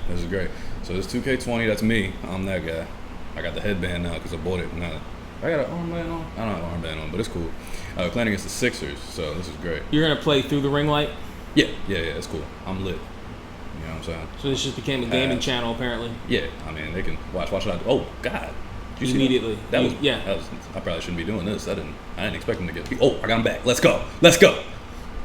This is great. So this 2K20, that's me. I'm that guy. I got the headband now because I bought it. Now, I got an armband on. I don't have an armband on, but it's cool. Playing against the Sixers, so this is great. You're going to play through the ring light? Yeah, it's cool. I'm lit. You know what I'm saying? So this just became a gaming channel, apparently? Yeah, I mean, they can watch. Watch it. Oh, God. Did you Immediately. See that? That was, I probably shouldn't be doing this. I didn't expect them to get... Oh, I got him back. Let's go.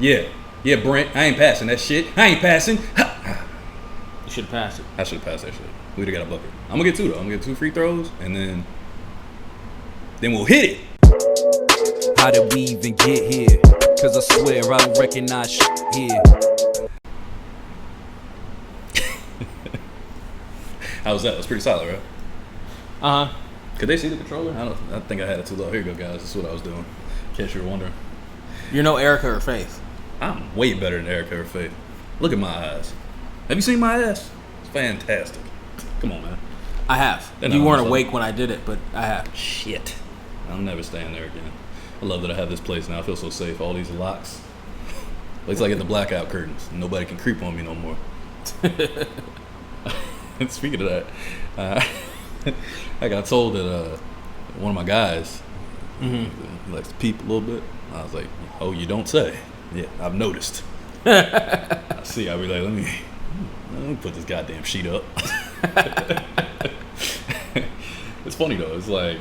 Yeah, Brent. I ain't passing that shit. I ain't passing. You should have passed it. I should have passed that shit. We'd have got a bucket. I'm going to get 2, though. I'm going to get 2 free throws, and then we'll hit it. How did we even get here? Cause I swear I don't recognize shit here. How was that? It was pretty solid, right? Uh-huh. Could they see the controller? I think I had it too low. Here you go, guys. This is what I was doing. In case you were wondering. You're no Erica or Faith. I'm way better than Erica or Faith. Look at my eyes. Have you seen my ass? It's fantastic. Come on, man. I have. You weren't awake when I did it, but I have. Shit. I'm never staying there again. I love that I have this place now. I feel so safe. All these locks. Looks like in the blackout curtains. Nobody can creep on me no more. And speaking of that, I got told that one of my guys he likes to peep a little bit. I was like, oh, you don't say. Yeah, I've noticed. I see. I'll be like, let me put this goddamn sheet up. It's funny though. It's like,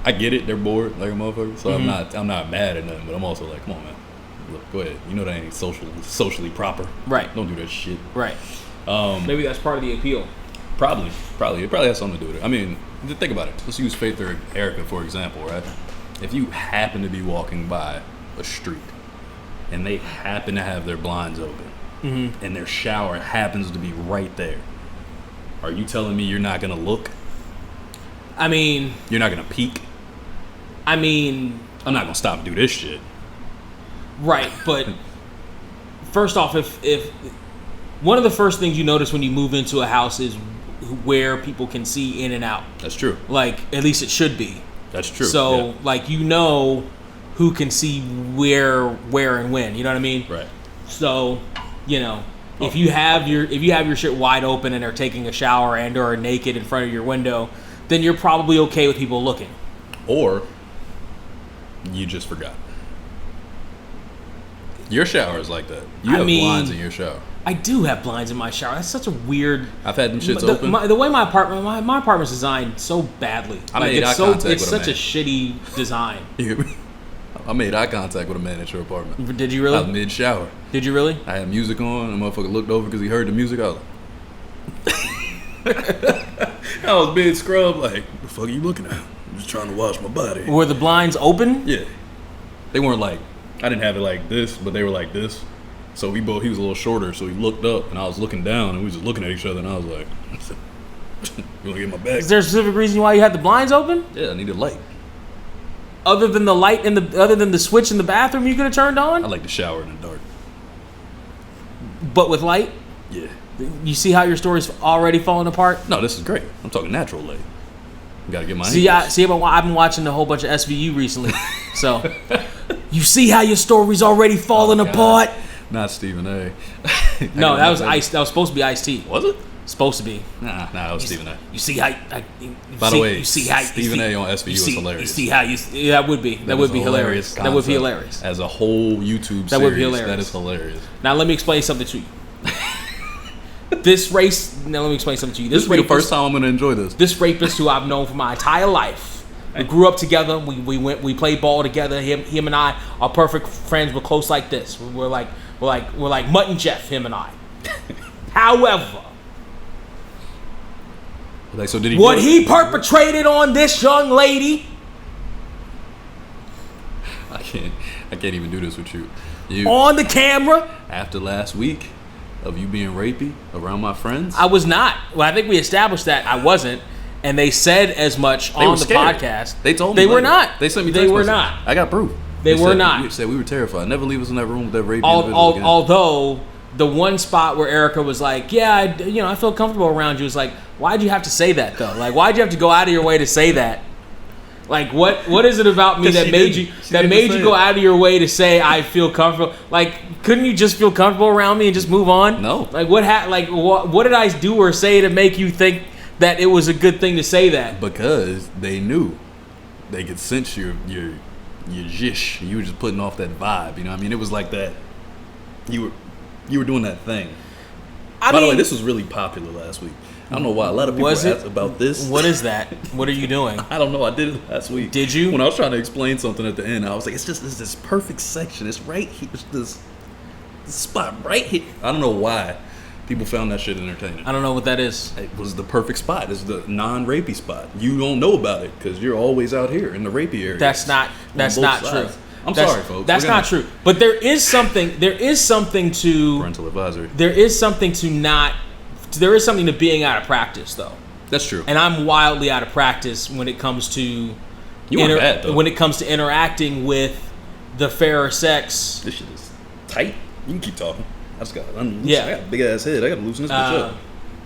I get it. They're bored like a motherfucker. So I'm not mad at them, but I'm also like, come on, man. Look, go ahead. You know that ain't socially proper. Right. Don't do that shit. Right. Maybe that's part of the appeal. Probably. It probably has something to do with it. I mean, think about it. Let's use Faith or Erica, for example, right? If you happen to be walking by a street and they happen to have their blinds open and their shower happens to be right there, are you telling me you're not going to look? I mean... You're not going to peek? I mean... I'm not going to stop and do this shit. Right, but first off, if one of the first things you notice when you move into a house is where people can see in and out. That's true. Like, at least it should be. That's true. So, like, you know who can see where, and when. You know what I mean? Right. So, you know, if you have your shit wide open and they're taking a shower and or are naked in front of your window, then you're probably okay with people looking. Or you just forgot. Your shower is like that. You have blinds in your shower. I do have blinds in my shower. That's such a weird... I've had them shits open. The way my apartment's designed so badly. I made eye contact with a man. It's such a shitty design. I made eye contact with a man at your apartment. Did you really? I was mid-shower. Did you really? I had music on, and the motherfucker looked over because he heard the music. I was like... I was mid-scrub, like, what the fuck are you looking at? I'm just trying to wash my body. Were the blinds open? Yeah. They weren't like... I didn't have it like this, but they were like this. So he was a little shorter, so he looked up, and I was looking down, and we was just looking at each other, and I was like, you want to get my bag? Is there a specific reason why you had the blinds open? Yeah, I needed light. Other than the light other than the switch in the bathroom you could have turned on? I like to shower in the dark. But with light? Yeah. You see how your story's already falling apart? No, this is great. I'm talking natural light. You gotta get my I've been watching a whole bunch of SVU recently. So, you see how your story's already falling apart? Not Stephen A. No, that was Ice. That was supposed to be Ice-T. Was it? Supposed to be. Nah, that was Stephen A. You see how? By the way, Stephen A. on SVU is hilarious. You see how that would be hilarious. That would be hilarious. As a whole YouTube series, would be hilarious. That is hilarious. Now let me explain something to you. This This will be the first time I'm going to enjoy this. This rapist who I've known for my entire life. We grew up together. We played ball together. Him and I are perfect friends. We're close like this. We're like Mutt and Jeff. Him and I. However, like, so did he perpetrated on this young lady? I can't even do this with you. On the camera. After last week of you being rapey around my friends, I was not. Well, I think we established that I wasn't. And they said as much on the podcast. They told me they were not. They sent me. They were not. I got proof. They were not. They said we were terrified. Never leave us in that room with that rape individual again. Although the one spot where Erica was like, "Yeah, I feel comfortable around you," was like, "Why'd you have to say that though? Like, why'd you have to go out of your way to say that?" Like, what is it about me 'Cause that she made didn't- you she that didn't made say you go it. out of your way to say I feel comfortable? Like, couldn't you just feel comfortable around me and just move on? No. Like, what did I do or say to make you think that it was a good thing to say that? Because they knew they could sense your zhish. You were just putting off that vibe. You know what I mean? It was like that. You were doing that thing. By the way, this was really popular last week. I don't know why. A lot of people Was it? asked about this. What is that? What are you doing? I don't know. I did it last week. Did you? When I was trying to explain something at the end, I was like, it's this perfect section. It's right here. It's this spot right here. I don't know why people found that shit entertaining. I don't know what that is. It was the perfect spot. It's the non-rapey spot. You don't know about it because you're always out here in the rapey area. That's not true. I'm sorry, folks. That's not true. But there is something to Parental advisory. there is something to being out of practice though. That's true. And I'm wildly out of practice when it comes to You weren't bad, though. when it comes to interacting with the fairer sex. This shit is tight. You can keep talking. I just got unloosen. Yeah. I got a big ass head. I got to loosen this bitch up.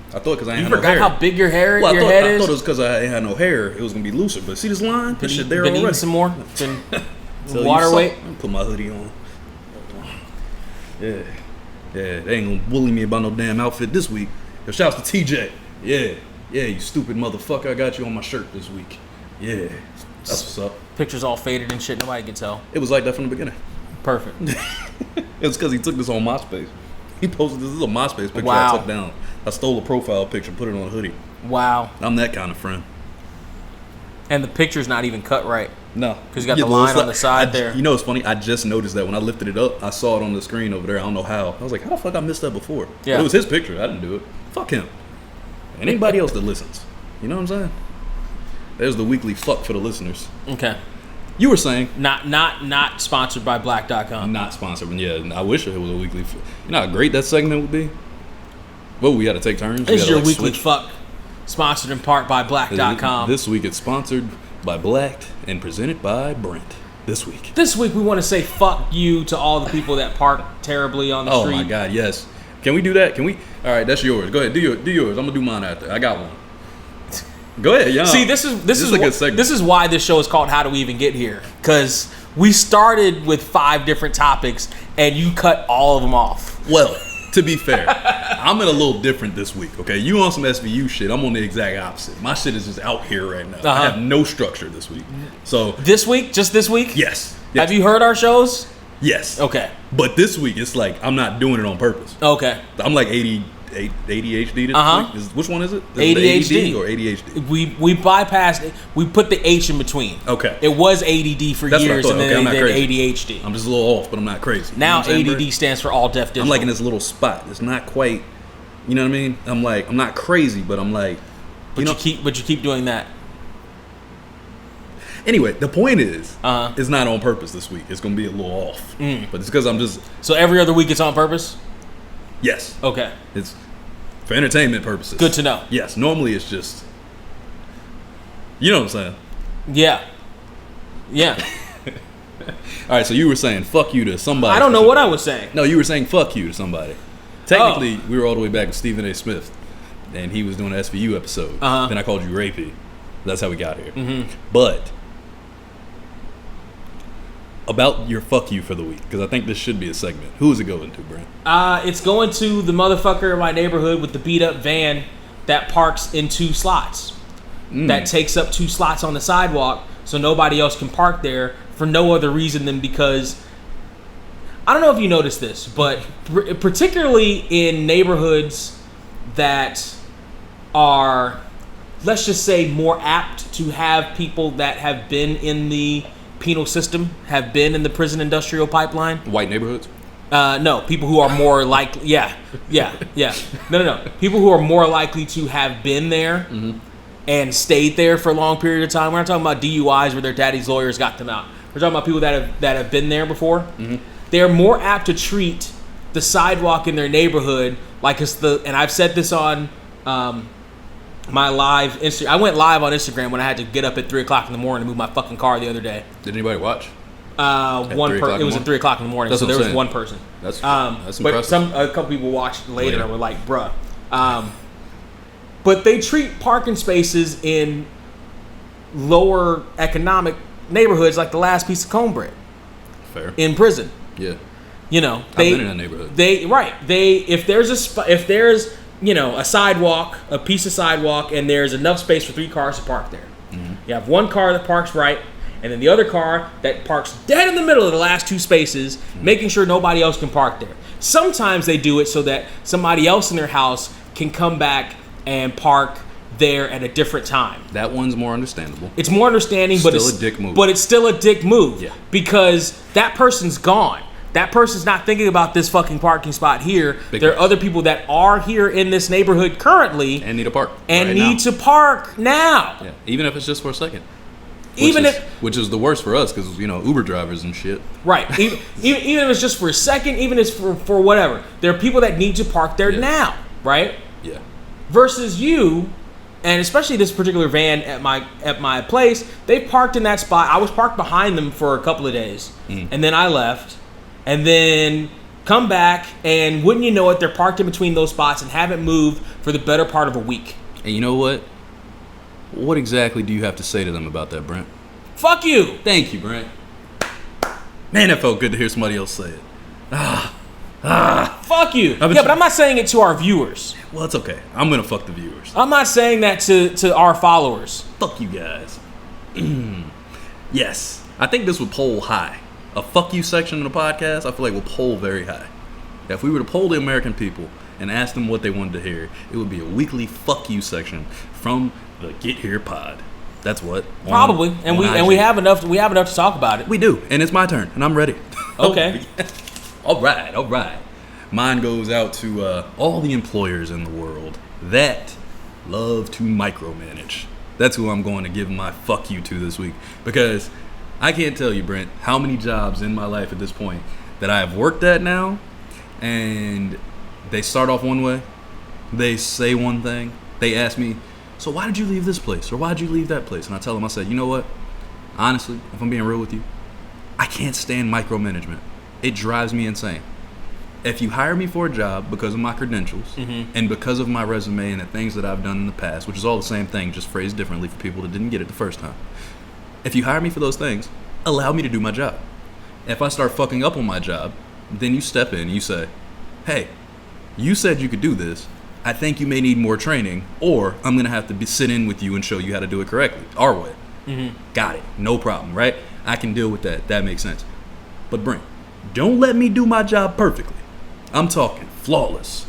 I thought because I ain't You had no forgot hair. how big your hair Well, your head I is. thought it was because I ain't had no hair. It was gonna be looser. But see this line? This shit there been already. eating some more. Been Tell you water something. weight. I'm gonna put my hoodie on. Yeah, they ain't gonna bully me about no damn outfit this week. Yo, shouts to TJ. Yeah, you stupid motherfucker. I got you on my shirt this week. Yeah, that's what's up. Pictures all faded and shit. Nobody can tell. It was like that from the beginning. Perfect. It was because he took this on MySpace. He posted this. This is a MySpace picture Wow. I took down. I stole a profile picture, put it on a hoodie. Wow. I'm that kind of friend. And the picture's not even cut right. No, 'Cause you got the line on the side there. You know, it's funny. I just noticed that when I lifted it up, I saw it on the screen over there. I don't know how. I was like, how the fuck I missed that before? Yeah. But it was his picture. I didn't do it. Fuck him. And anybody else that listens. You know what I'm saying? There's the weekly fuck for the listeners. Okay. You were saying Not sponsored by black.com. not sponsored, but yeah, I wish it was a weekly. You know how great that segment would be. Well, we got to take turns. We This is gotta, your like, weekly switch. fuck, sponsored in part by black.com. This week it's sponsored by Black and presented by Brent. This week. This week we want to say fuck you to all the people that park terribly on the Oh street. my God, yes. Can we do that? Can we? All right, that's yours. Go ahead, do yours. I'm gonna do mine after. I got one. Go ahead, yeah. See, this is a good segment. this is why this show is called How Do We Even Get Here? Because we started with 5 different topics and you cut all of them off. Well, to be fair, I'm in a little different this week. Okay, you on some SVU shit. I'm on the exact opposite. My shit is just out here right now. I have no structure this week. So This week, just this week. yes. Have you heard our shows? Yes. Okay. But this week it's like I'm not doing it on purpose. Okay. I'm like ADHD this week. Which one is it? Is ADHD. it ADD or ADHD? We bypassed it. We put the H in between. Okay. It was ADD for That's what I years, thought. and then Okay, I'm they not did crazy. ADHD. I'm just a little off, but I'm not crazy. Now You know what I'm saying, ADD stands for all deaf digital. I'm like in this little spot. It's not quite, you know what I mean? I'm like, I'm not crazy, but I'm like, but you keep doing that. Anyway, the point is, Uh-huh. it's not on purpose this week. It's gonna be a little off, but it's because I'm just So every other week it's on purpose. yes. Okay. It's for entertainment purposes. Good to know. Yes. Normally it's just, you know what I'm saying. Yeah. Yeah. All right. So you were saying fuck you to somebody. I don't know what I was saying. No, you were saying fuck you to somebody. Technically, we were all the way back with Stephen A. Smith, and he was doing an SVU episode. Uh-huh. Then I called you rapey. That's how we got here. But about your fuck you for the week, because I think this should be a segment. Who is it going to, Brent? It's going to the motherfucker in my neighborhood with the beat up van that parks in 2 slots. That takes up 2 slots on the sidewalk, so nobody else can park there for no other reason than because I don't know if you noticed this, but particularly in neighborhoods that are, let's just say, more apt to have people that have been in the penal system, have been in the prison industrial pipeline. White neighborhoods? No, people who are more likely. Yeah. No. People who are more likely to have been there and stayed there for a long period of time. We're not talking about DUIs where their daddy's lawyers got them out. We're talking about people that have been there before. They're more apt to treat the sidewalk in their neighborhood like it's and I've said this on my live Instagram. I went live on Instagram when I had to get up at 3 o'clock in the morning to move my fucking car the other day. Did anybody watch? It was at 3 o'clock in the morning, That's so what there I'm was saying. one person. That's But impressive. a couple people watched later Later. and were like, bruh. But they treat parking spaces in lower economic neighborhoods like the last piece of cornbread Fair. in prison. Yeah. You know, I've been in that neighborhood. If there's a sidewalk, a piece of sidewalk, and there's enough space for 3 cars to park there. Mm-hmm. You have one car that parks right, and then the other car that parks dead in the middle of the last 2 spaces, making sure nobody else can park there. Sometimes they do it so that somebody else in their house can come back and park there at a different time. That one's more understandable. It's more understanding, but Still a dick move. But it's still a dick move. Yeah. Because that person's gone. That person's not thinking about this fucking parking spot here. There are other people that are here in this neighborhood currently And need a park. and right need now. to park now. Yeah. Even if it's just for a second. Which is the worst for us because, Uber drivers and shit. Right. Even if it's just for a second, even if it's for whatever. There are people that need to park there now, right? Yeah. Versus you, and especially this particular van at my place, they parked in that spot. I was parked behind them for a couple of days, and then I left, and then come back, and wouldn't you know it, they're parked in between those spots and haven't moved for the better part of a week. And you know what? What exactly do you have to say to them about that, Brent? Fuck you. Thank you, Brent. Man, that felt good to hear somebody else say it. Fuck you. But I'm not saying it to our viewers. Well, it's okay. I'm gonna fuck the viewers. I'm not saying that to our followers. Fuck you guys. Yes. I think this would poll high. A fuck you section of the podcast, I feel like will poll very high. If we were to poll the American people and ask them what they wanted to hear, it would be a weekly fuck you section from the Get Here Pod. That's what. Probably. And we have enough to talk about it. We do, and it's my turn, and I'm ready. Okay. All right. Mine goes out to all the employers in the world that love to micromanage. That's who I'm going to give my fuck you to this week. Because I can't tell you, Brent, how many jobs in my life at this point that I have worked at now, and they start off one way, they say one thing, they ask me, so why did you leave this place? Or why did you leave that place? And I tell them, I said, you know what? Honestly, if I'm being real with you, I can't stand micromanagement. It drives me insane. If you hire me for a job because of my credentials and because of my resume and the things that I've done in the past, which is all the same thing, just phrased differently for people that didn't get it the first time. If you hire me for those things, allow me to do my job. If I start fucking up on my job, then you step in and you say, hey, you said you could do this. I think you may need more training, or I'm going to have to sit in with you and show you how to do it correctly, our way. Got it. No problem, right? I can deal with that. That makes sense. But Brent, don't let me do my job perfectly. I'm talking flawless.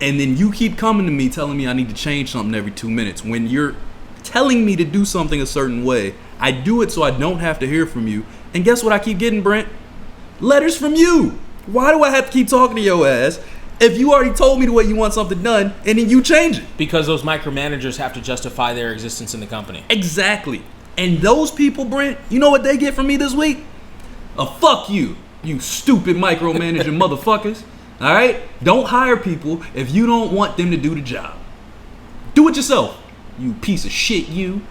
And then you keep coming to me telling me I need to change something every 2 minutes. When you're telling me to do something a certain way, I do it so I don't have to hear from you. And guess what I keep getting, Brent? Letters from you. Why do I have to keep talking to your ass if you already told me the way you want something done and then you change it? Because those micromanagers have to justify their existence in the company. Exactly. And those people, Brent, you know what they get from me this week? A fuck you, you stupid micromanaging motherfuckers. All right? Don't hire people if you don't want them to do the job. Do it yourself, you piece of shit, you.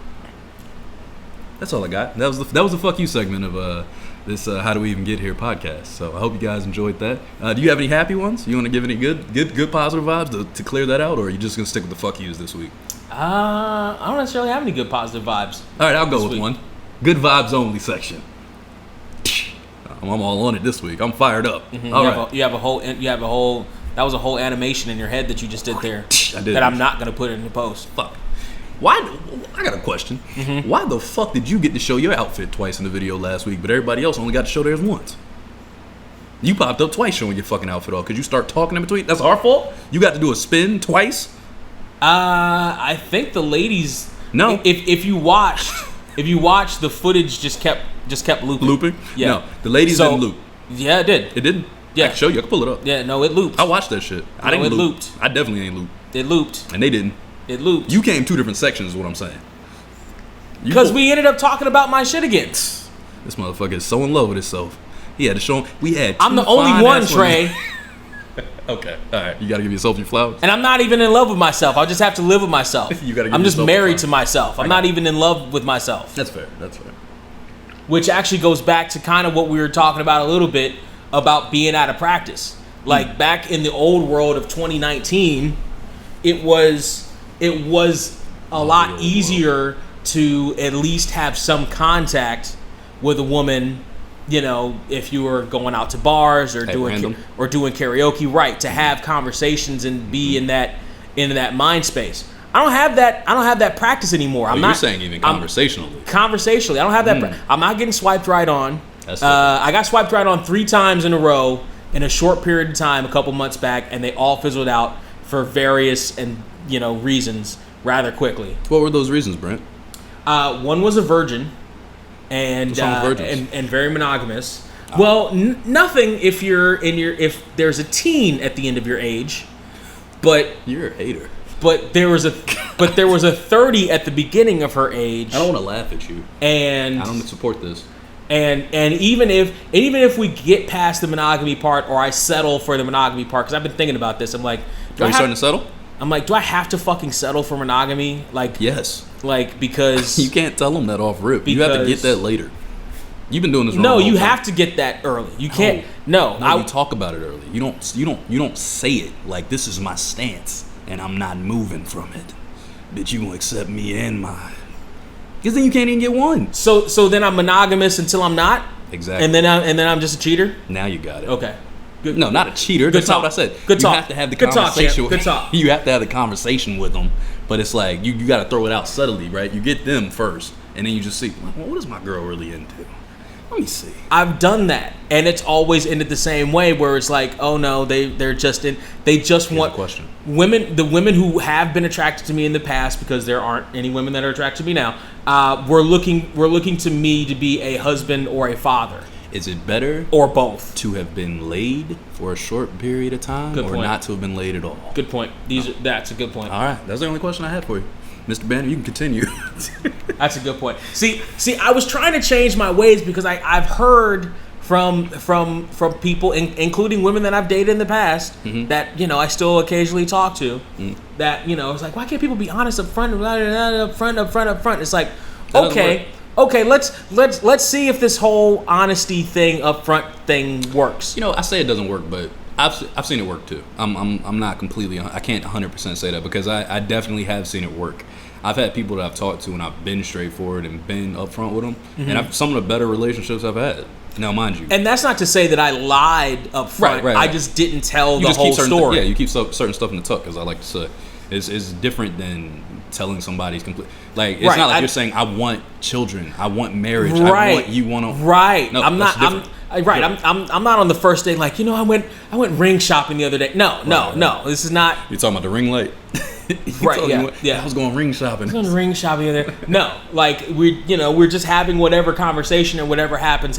That's all I got. That was the fuck you segment of this How Do We Even Get Here podcast. So I hope you guys enjoyed that. Do you have any happy ones? You want to give any good positive vibes to clear that out, or are you just gonna stick with the fuck yous this week? I don't necessarily have any good positive vibes. All right, I'll go with one. Good vibes only section. I'm all on it this week. I'm fired up. All right. You have a whole. That was a whole animation in your head that you just did there. I did. That I'm not gonna put in the post. Fuck. Why? I got a question. Why the fuck did you get to show your outfit twice in the video last week, but everybody else only got to show theirs once? You popped up twice showing your fucking outfit off. Could you start talking in between? That's our fault. You got to do a spin twice. I think the ladies. No. If you watched, the footage just kept looping. Looping? Yeah. No, the ladies didn't loop. Yeah, it did. It didn't. Yeah. I can show you. I can pull it up. Yeah, no, it looped. I watched that shit. I didn't it loop. looped. I definitely ain't loop. It looped. And they didn't. It looped. You came 2 different sections is what I'm saying. Because we ended up talking about my shit again. This motherfucker is so in love with himself. He had to show him. We had. I'm the only one, Trey. Okay, all right. You gotta give yourself your flowers. And I'm not even in love with myself. I just have to live with myself. You gotta give I'm just yourself married the to myself. I'm not even in love with myself. That's fair. That's fair. Which actually goes back to kind of what we were talking about a little bit about being out of practice. Like back in the old world of 2019, it was a lot easier to at least have some contact with a woman, you know, if you were going out to bars or doing karaoke, right? To have conversations and be in that mind space. I don't have that practice anymore. You're saying even conversationally. Conversationally, I don't have that. I'm not getting swiped right on. I got swiped right on 3 times in a row in a short period of time, a couple months back, and they all fizzled out for various reasons rather quickly. What were those reasons, Brent? One was a virgin, and very monogamous. Oh. Well, nothing if there's a teen at the end of your age, but you're a hater. But there was a 30 at the beginning of her age. I don't want to laugh at you, and I don't support this. And even if we get past the monogamy part, or I settle for the monogamy part, because I've been thinking about this, I'm like, are you starting to settle? I'm like, do I have to fucking settle for monogamy? Like, yes. Like, because you can't tell them that off rip. You have to get that later. You've been doing this wrong. No, you have to get that early. You can't. No, you talk about it early. You don't say it like, this is my stance and I'm not moving from it. Bitch, you gonna accept me and mine. Because then you can't even get one. So then I'm monogamous until I'm not. Exactly. And then I'm just a cheater. Now you got it. Okay. Good. No, not a cheater. That's not what I said. Good talk. You have to have the conversation. Good talk. You have to have the conversation with them. But it's like you got to throw it out subtly, right? You get them first, and then you just see, well, what is my girl really into? Let me see. I've done that, and it's always ended the same way, where it's like, oh no, they're just in. They just Here's want the question. Women. The women who have been attracted to me in the past, because there aren't any women that are attracted to me now. We're looking to me to be a husband or a father. Is it better or both to have been laid for a short period of time, or not to have been laid at all? Good point. That's a good point. All right, that's the only question I had for you, Mr. Banner. You can continue. That's a good point. See, I was trying to change my ways because I've heard from people, including women that I've dated in the past, that I still occasionally talk to. That it's like, why can't people be honest up front? Up front. It's like, okay, let's see if this whole honesty thing up front thing works. I say it doesn't work, but I've seen it work too. I'm not completely. I can't 100% say that because I definitely have seen it work. I've had people that I've talked to and I've been straightforward and been upfront with them, and some of the better relationships I've had. Now, mind you, and that's not to say that I lied up front. Right. I just didn't tell the whole story. You keep certain stuff in the tuck, as I like to say. It's different than telling somebody's complete. Like, it's not like you're saying, I want children, I want marriage, I want you want to. Right. No, I'm not. I'm not on the first day. Like, I went ring shopping the other day. No. This is not. You're talking about the ring light. Right. Yeah. I was going ring shopping. The other day. No. Like, we're just having whatever conversation and whatever happens.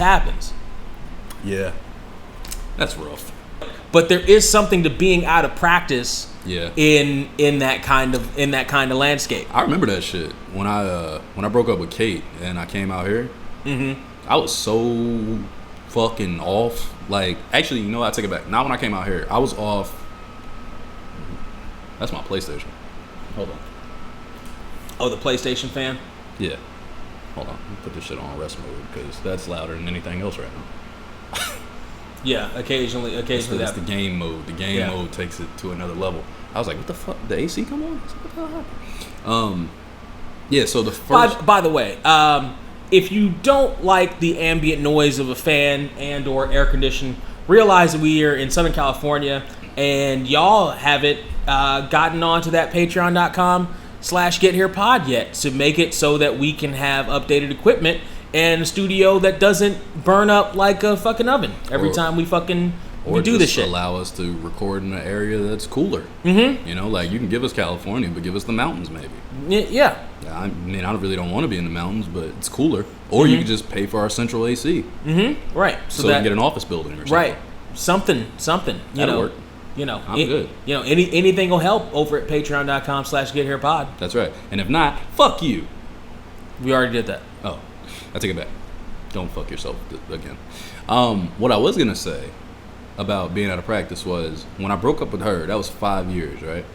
Yeah. That's rough. But there is something to being out of practice. Yeah. In that kind of landscape. I remember that shit when I broke up with Kate and I came out here. I was so fucking off. Like, actually, I take it back. Not when I came out here. I was off. That's my PlayStation. Hold on. Oh, the PlayStation fan? Yeah. Hold on. Let me put this shit on rest mode because that's louder than anything else right now. Yeah, occasionally that's the game mode. The game mode takes it to another level. I was like, what the fuck? The AC come on? What the hell happened? Yeah, so the first... By the way, if you don't like the ambient noise of a fan and or air condition, realize that we are in Southern California and y'all haven't gotten onto that patreon.com/getherepod yet to make it so that we can have updated equipment and a studio that doesn't burn up like a fucking oven every time we do this shit. Allow us to record in an area that's cooler. Like, you can give us California, but give us the mountains maybe. Yeah. I mean, I really don't want to be in the mountains, but it's cooler. Or you can just pay for our central AC. Right. So we can get an office building or something. Right. Something. That'll work. I'm good. Anything will help over at patreon.com/getherepod. That's right. And if not, fuck you. We already did that. Oh, I take it back. Don't fuck yourself again. What I was going to say about being out of practice was when I broke up with her, that was 5 years, right?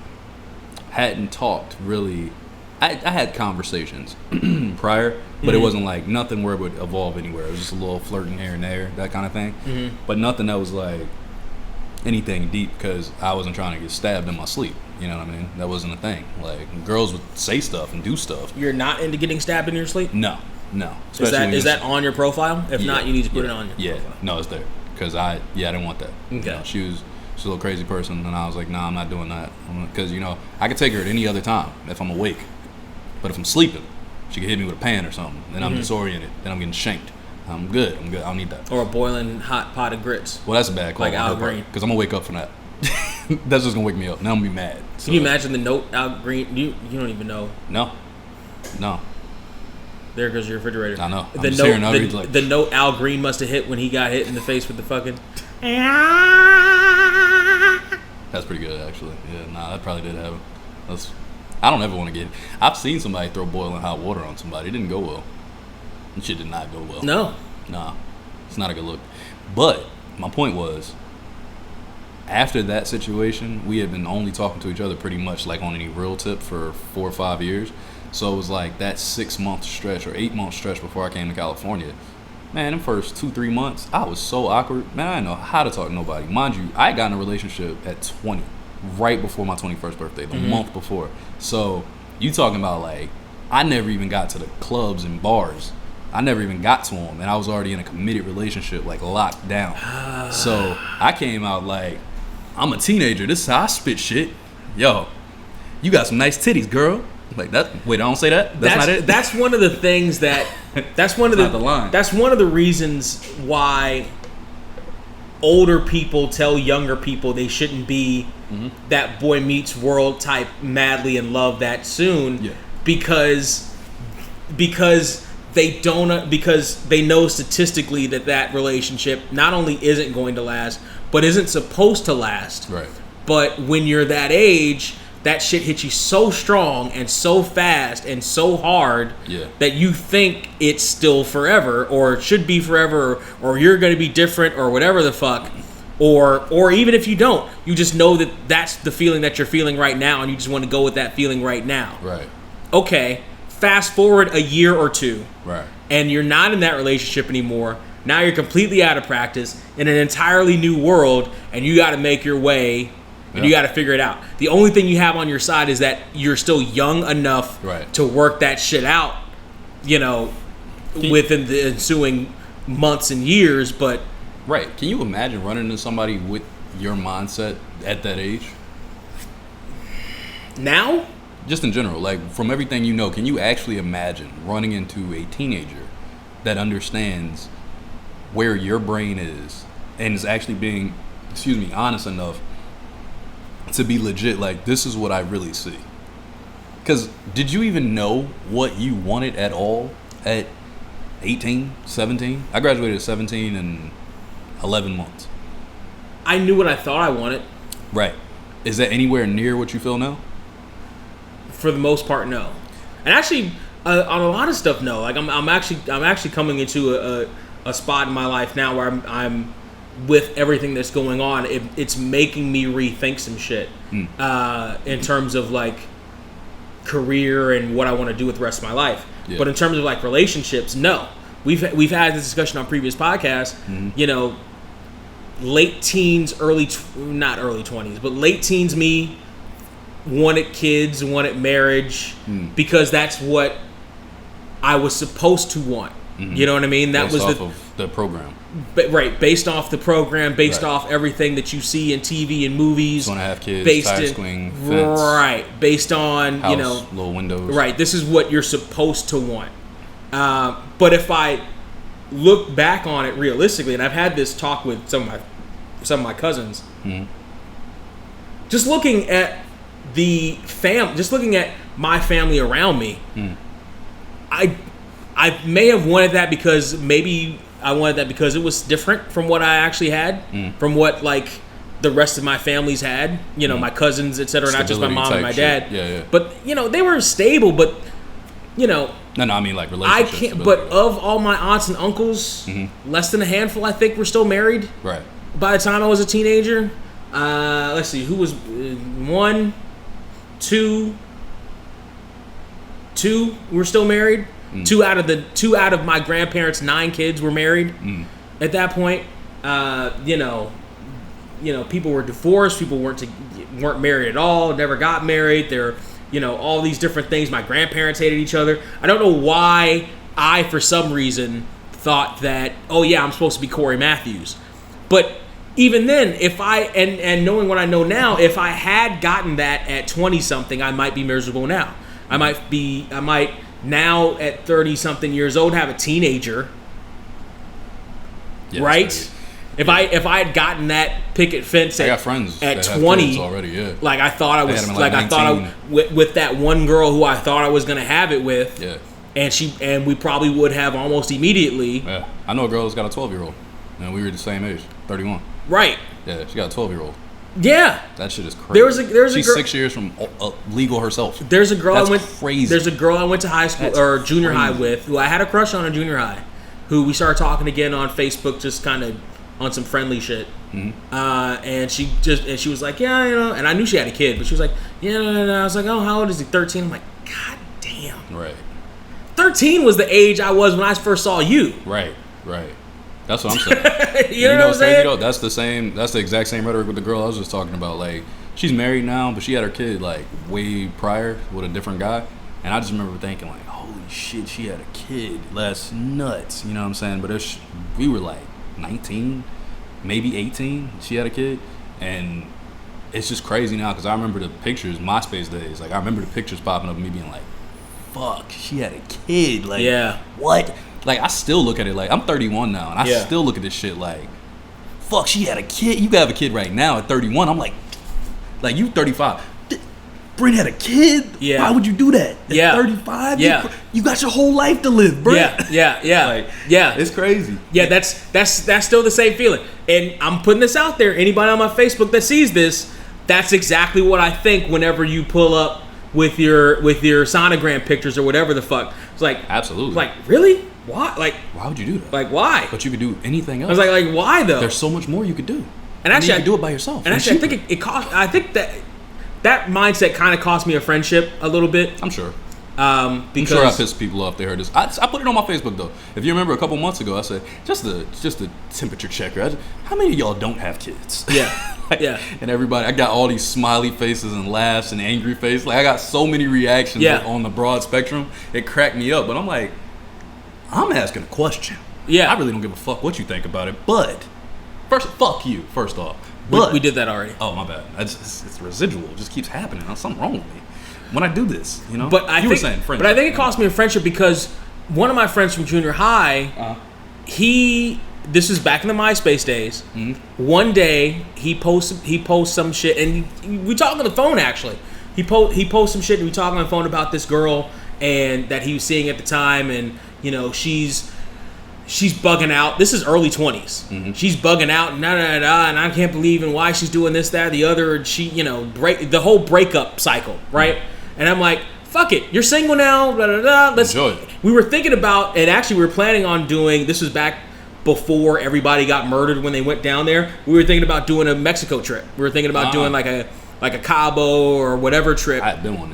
Hadn't talked really. I had conversations prior, but it wasn't like nothing where it would evolve anywhere. It was just a little flirting here and there, that kind of thing. But nothing that was like anything deep because I wasn't trying to get stabbed in my sleep. You know what I mean? That wasn't a thing. Like, girls would say stuff and do stuff. You're not into getting stabbed in your sleep? No. Is that on your profile? If not, you need to put it on your profile. No, it's there. Because I didn't want that. Okay. You know, she's a little crazy person, and I was like, nah, I'm not doing that. Because, you know, I could take her at any other time if I'm awake. But if I'm sleeping, she could hit me with a pan or something. Then I'm disoriented. Then I'm getting shanked. I'm good. I don't need that. Or a boiling hot pot of grits. Well, that's a bad call. Like Al Green. Because I'm going to wake up from that. That's just going to wake me up. Now I'm going to be mad. So. Can you imagine the note Al Green? You don't even know. No. There goes your refrigerator. I know. The note Al Green must have hit when he got hit in the face with the fucking... That's pretty good, actually. Yeah, that probably did happen. I don't ever want to get... I've seen somebody throw boiling hot water on somebody. It didn't go well. That shit did not go well. No. Nah. It's not a good look. But my point was, after that situation, we had been only talking to each other pretty much like on any real tip for 4 or 5 years. So it was like that 6-month stretch or 8-month stretch before I came to California. Man, them first 2-3 months, I was so awkward. Man, I didn't know how to talk to nobody. Mind you, I got in a relationship at 20, right before my 21st birthday, the month before. So you talking about like, I never even got to the clubs and bars. I never even got to them, and I was already in a committed relationship, like locked down. So I came out like, I'm a teenager. This is how I spit shit. Yo, you got some nice titties, girl. Like that. Wait, I don't say that. That's not it. That's one of the things that. That's one of the line. That's one of the reasons why older people tell younger people they shouldn't be that Boy Meets World type madly in love that soon. Yeah. Because they don't, because they know statistically that relationship not only isn't going to last, but isn't supposed to last. Right. But when you're that age, that shit hits you so strong and so fast and so hard that you think it's still forever, or it should be forever, or you're going to be different, or whatever the fuck. Or even if you don't, you just know that that's the feeling that you're feeling right now, and you just want to go with that feeling right now. Right. Okay, fast forward a year or two, right, and you're not in that relationship anymore. Now you're completely out of practice in an entirely new world, and you got to make your way, and you got to figure it out. The only thing you have on your side is that you're still young enough to work that shit out, you know, within the ensuing months and years. But right, can you imagine running into somebody with your mindset at that age? Now? Just in general, like from everything you know, can you actually imagine running into a teenager that understands where your brain is and is actually being, honest enough to be legit, like, this is what I really see? Because did you even know what you wanted at all at 18, 17? I graduated at 17 and 11 months. I knew what I thought I wanted. Right. Is that anywhere near what you feel now? For the most part, no. And actually, on a lot of stuff, no. Like I'm actually coming into a spot in my life now where I'm with everything that's going on. It's making me rethink some shit in terms of like career and what I want to do with the rest of my life. Yeah. But in terms of like relationships, no. We've had this discussion on previous podcasts. You know, late teens, not early 20s, but late teens me wanted kids, wanted marriage, because that's what I was supposed to want. You know what I mean? That based was off of the program. Right, based off the program, based off everything that you see in TV and movies. 2.5 kids, tire swing, fence. Right, based on, house, you know, little windows. Right, this is what you're supposed to want. But if I look back on it realistically, and I've had this talk with some of my cousins, just looking at just looking at my family around me, I may have wanted that because maybe I wanted that because it was different from what I actually had, from what like the rest of my families had, you know, my cousins, etc., not just my mom and my dad. Yeah. But you know, they were stable, but you know, no, I mean like relationships. I can't. But of all my aunts and uncles, less than a handful, I think, were still married. Right. By the time I was a teenager, let's see, who was 1, 2 were still married. Two out of my grandparents' 9 kids were married at that point. You know, people were divorced, people weren't married at all, never got married. They're, all these different things. My grandparents hated each other. I don't know why I, for some reason, thought that, oh yeah, I'm supposed to be Corey Matthews. But even then, if I, and knowing what I know now, if I had gotten that at 20-something, I might be miserable now. I might now at 30-something years old have a teenager, right? If I had gotten that picket fence I got friends at that 20 have kids already, yeah. like I thought I was, They had them like at I thought 19. with that one girl who I thought I was gonna have it with, Yeah. and we probably would have almost immediately. Yeah. I know a girl who's got a 12-year-old, and we were the same age, 31. Right. Yeah, she got a 12-year-old. Yeah. That shit is crazy. She's 6 years from legal herself. There's a girl crazy. There's a girl I went to high school or junior high with, who I had a crush on in junior high, who we started talking again on Facebook, just kind of on some friendly shit. Mm-hmm. And she was like, yeah, and I knew she had a kid, but she was like, yeah, no. I was like, oh, how old is he? 13. I'm like, God damn. Right. 13 was the age I was when I first saw you. Right. That's what I'm saying. you know what I'm saying? Though? That's the exact same rhetoric with the girl I was just talking about. Like, she's married now, but she had her kid like way prior with a different guy. And I just remember thinking like, holy shit, she had a kid. That's nuts. You know what I'm saying? But we were like 19, maybe 18. She had a kid. And it's just crazy now because I remember the pictures, MySpace days. Like, I remember the pictures popping up and me being like, fuck, she had a kid. Like, yeah. What? Like, I still look at it like, I'm 31 now, and I still look at this shit like, fuck, she had a kid. You have a kid right now at 31. I'm like you 35. Brent had a kid? Yeah. Why would you do that? At 35? Yeah. You got your whole life to live, Brent. Yeah. Like, yeah. It's crazy. Yeah, that's still the same feeling. And I'm putting this out there. Anybody on my Facebook that sees this, that's exactly what I think whenever you pull up with your sonogram pictures or whatever the fuck. It's like, absolutely. Like, really? Why? Like, why would you do that? Like, why? But you could do anything else. I was like, why though? There's so much more you could do. And actually, you could do it by yourself. And actually, I think it cost. I think that mindset kind of cost me a friendship a little bit. I'm sure. Because I'm sure I pissed people off. They heard this. I put it on my Facebook though. If you remember, a couple months ago, I said just a temperature checker. How many of y'all don't have kids? Yeah. Yeah. And everybody, I got all these smiley faces and laughs and angry faces. Like, I got so many reactions on the broad spectrum. It cracked me up. But I'm like, I'm asking a question. Yeah. I really don't give a fuck what you think about it. But fuck you. First off. But we did that already. Oh, my bad. It's residual. It just keeps happening. There's something wrong with me when I do this, you know. But I think it cost me a friendship because one of my friends from junior high, this is back in the MySpace days. Mm-hmm. One day he posts some shit, and we talk on the phone actually. He posts some shit, and we talk on the phone about this girl and that he was seeing at the time, and she's bugging out. This is early 20s. Mm-hmm. She's bugging out, and and I can't believe in why she's doing this, that, or the other. And she, break the whole breakup cycle, right? Mm-hmm. And I'm like, fuck it, you're single now. Let's enjoy it. We were thinking about, and actually we were planning on doing. This was back before everybody got murdered when they went down there. We were thinking about doing a Mexico trip. We were thinking about doing like a Cabo or whatever trip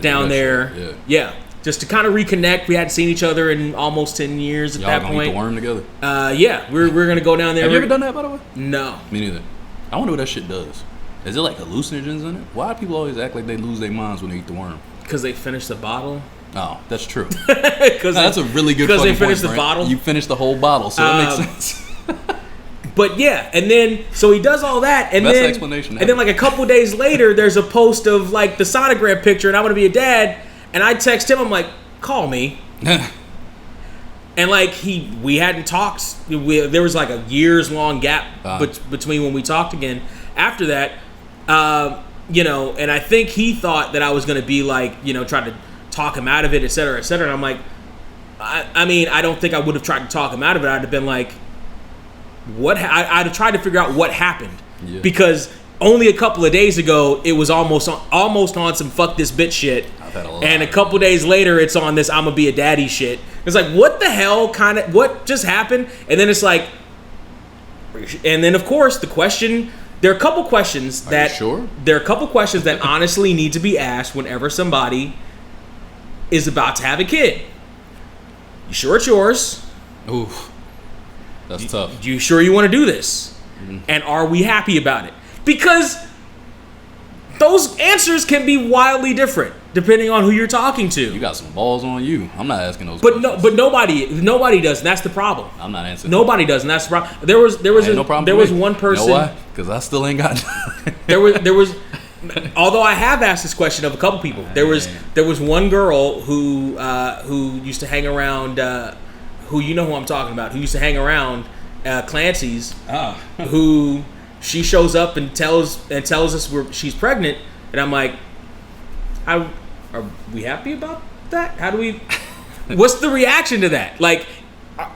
down there. Yeah. Just to kind of reconnect. We hadn't seen each other in almost 10 years at that point. Y'all gonna eat the worm together? Yeah, we're gonna go down there. Have you ever done that, by the way? No. Me neither. I wonder what that shit does. Is it like hallucinogens in it? Why do people always act like they lose their minds when they eat the worm? Because they finish the bottle. Oh, that's true. That's a really good fucking point, because they finished the bottle. You finished the whole bottle, so it makes sense. But yeah, and then so he does all that, and best then explanation and then like a couple days later, there's a post of like the sonogram picture, and I want to be a dad, and I text him, I'm like, call me, and like we hadn't talked. There was like a years long gap between when we talked again. After that, and I think he thought that I was gonna be like, try to talk him out of it, et cetera, et cetera. And I'm like, I mean, I don't think I would have tried to talk him out of it. I'd have been like, I'd have tried to figure out what happened, because only a couple of days ago it was almost on some fuck this bitch shit, and a couple days later it's on this I'm gonna be a daddy shit. It's like, what the hell, what just happened? And then it's like, and then of course the question. There are a couple questions that there are a couple questions that honestly need to be asked whenever somebody is about to have a kid. You sure it's yours? Oof. That's tough. You sure you want to do this? Mm-hmm. And are we happy about it? Because those answers can be wildly different depending on who you're talking to. You got some balls on you. I'm not asking those But questions. nobody does, and that's the problem. I'm not answering. Nobody does, and that's the problem. There was one person. You know why? Because I still ain't got. there was. Although I have asked this question of a couple people, there was one girl who used to hang around. Who you know who I'm talking about? Who used to hang around Clancy's? Who she shows up and tells us she's pregnant, and I'm like, are we happy about that? How do we? What's the reaction to that? Like,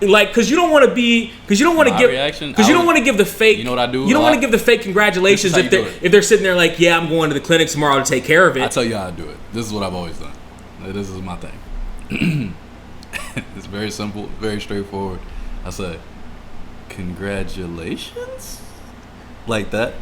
because you don't want to be, because you don't want to give, because you don't want to give the fake. You know what I do? You don't want to give the fake congratulations if they're sitting there like, yeah, I'm going to the clinic tomorrow to take care of it. I tell you how I do it. This is what I've always done. This is my thing. It's very simple, very straightforward. I say, congratulations, like that.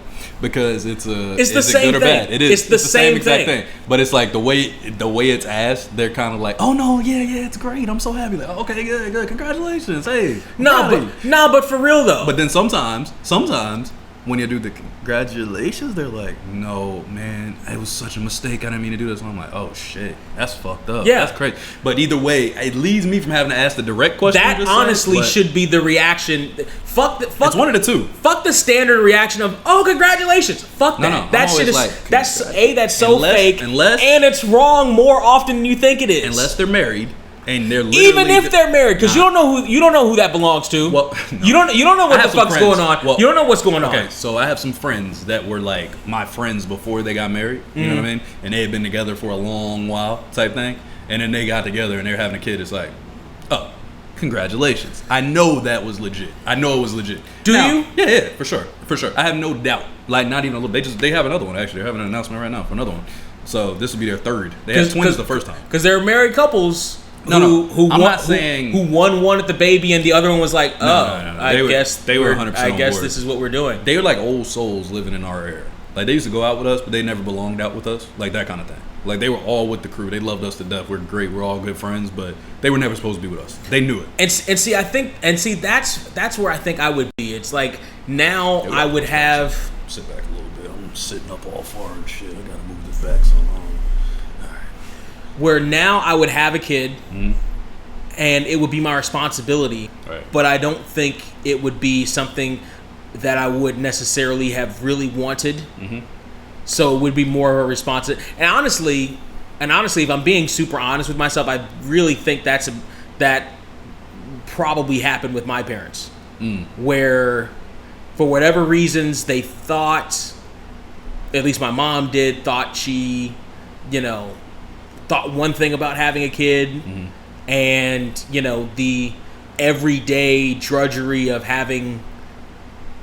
Because it's the same good or thing. bad. It is. It's the same exact thing. But it's like the way it's asked, they're kind of like, oh no, yeah, it's great. I'm so happy. Like, okay, good, congratulations. Hey. But for real though. But then sometimes when you do the congratulations, they're like, no, man, it was such a mistake. I didn't mean to do this. And I'm like, oh shit, that's fucked up. Yeah, that's crazy. But either way, it leads me from having to ask the direct question. That honestly should be the reaction. Fuck. It's one of the two. Fuck the standard reaction of, oh, congratulations. Fuck that. No. That shit is that's so fake. And it's wrong more often than you think it is. Unless they're married. And they're literally even if they're married, because you don't know who that belongs to. Well, no. you don't know what the fuck's going on. Well, you don't know what's going on. Okay, so I have some friends that were like my friends before they got married. You know what I mean? And they had been together for a long while, type thing. And then they got together and they're having a kid. It's like, oh, congratulations! I know that was legit. I know it was legit. Do you? Yeah, for sure. I have no doubt. Like not even a little. They have another one actually. They're having an announcement right now for another one. So this will be their third. They had twins the first time. Because they're married couples. I'm not saying who one wanted the baby and the other one was like, I guess they were 100%. I guess on board. This is what we're doing. They were like old souls living in our era. Like they used to go out with us, but they never belonged out with us. Like that kind of thing. Like they were all with the crew. They loved us to death. We're great. We're all good friends, but they were never supposed to be with us. They knew it. And see, that's where I think I would be. It's like now I would have. Sit back a little bit. I'm sitting up all far and shit. I gotta move this back so long. All right. Where now I would have a kid. Mm-hmm. And it would be my responsibility, right. But I don't think it would be something that I would necessarily have really wanted. Mm-hmm. So it would be more of a responsibility. And honestly, if I'm being super honest with myself, I really think that probably happened with my parents, where for whatever reasons they thought, at least my mom did, thought she, thought one thing about having a kid. Mm-hmm. And the everyday drudgery of having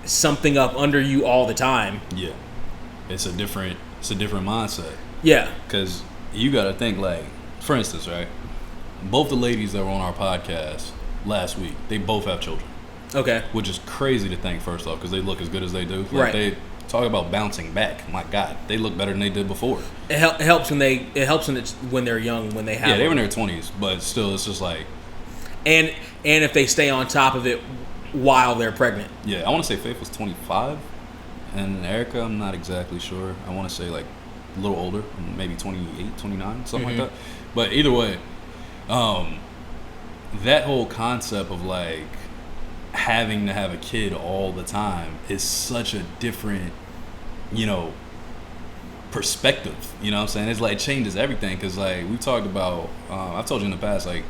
something up under you all the time. Yeah, it's a different mindset. Yeah, because you got to think, like, for instance, right? Both the ladies that were on our podcast last week, they both have children. Okay, which is crazy to think, first off, because they look as good as they do. Like, right. They talk about bouncing back. My God, they look better than they did before. It helps when they're young, when they have. Yeah, they were in their 20s, but still, it's just like. And if they stay on top of it while they're pregnant. Yeah, I want to say Faith was 25, and Erica, I'm not exactly sure. I want to say like a little older, maybe 28, 29, something like that. But either way, that whole concept of like having to have a kid all the time is such a different, perspective. You know what I'm saying? It's like, it changes everything, because like we talked about, I've told you in the past, like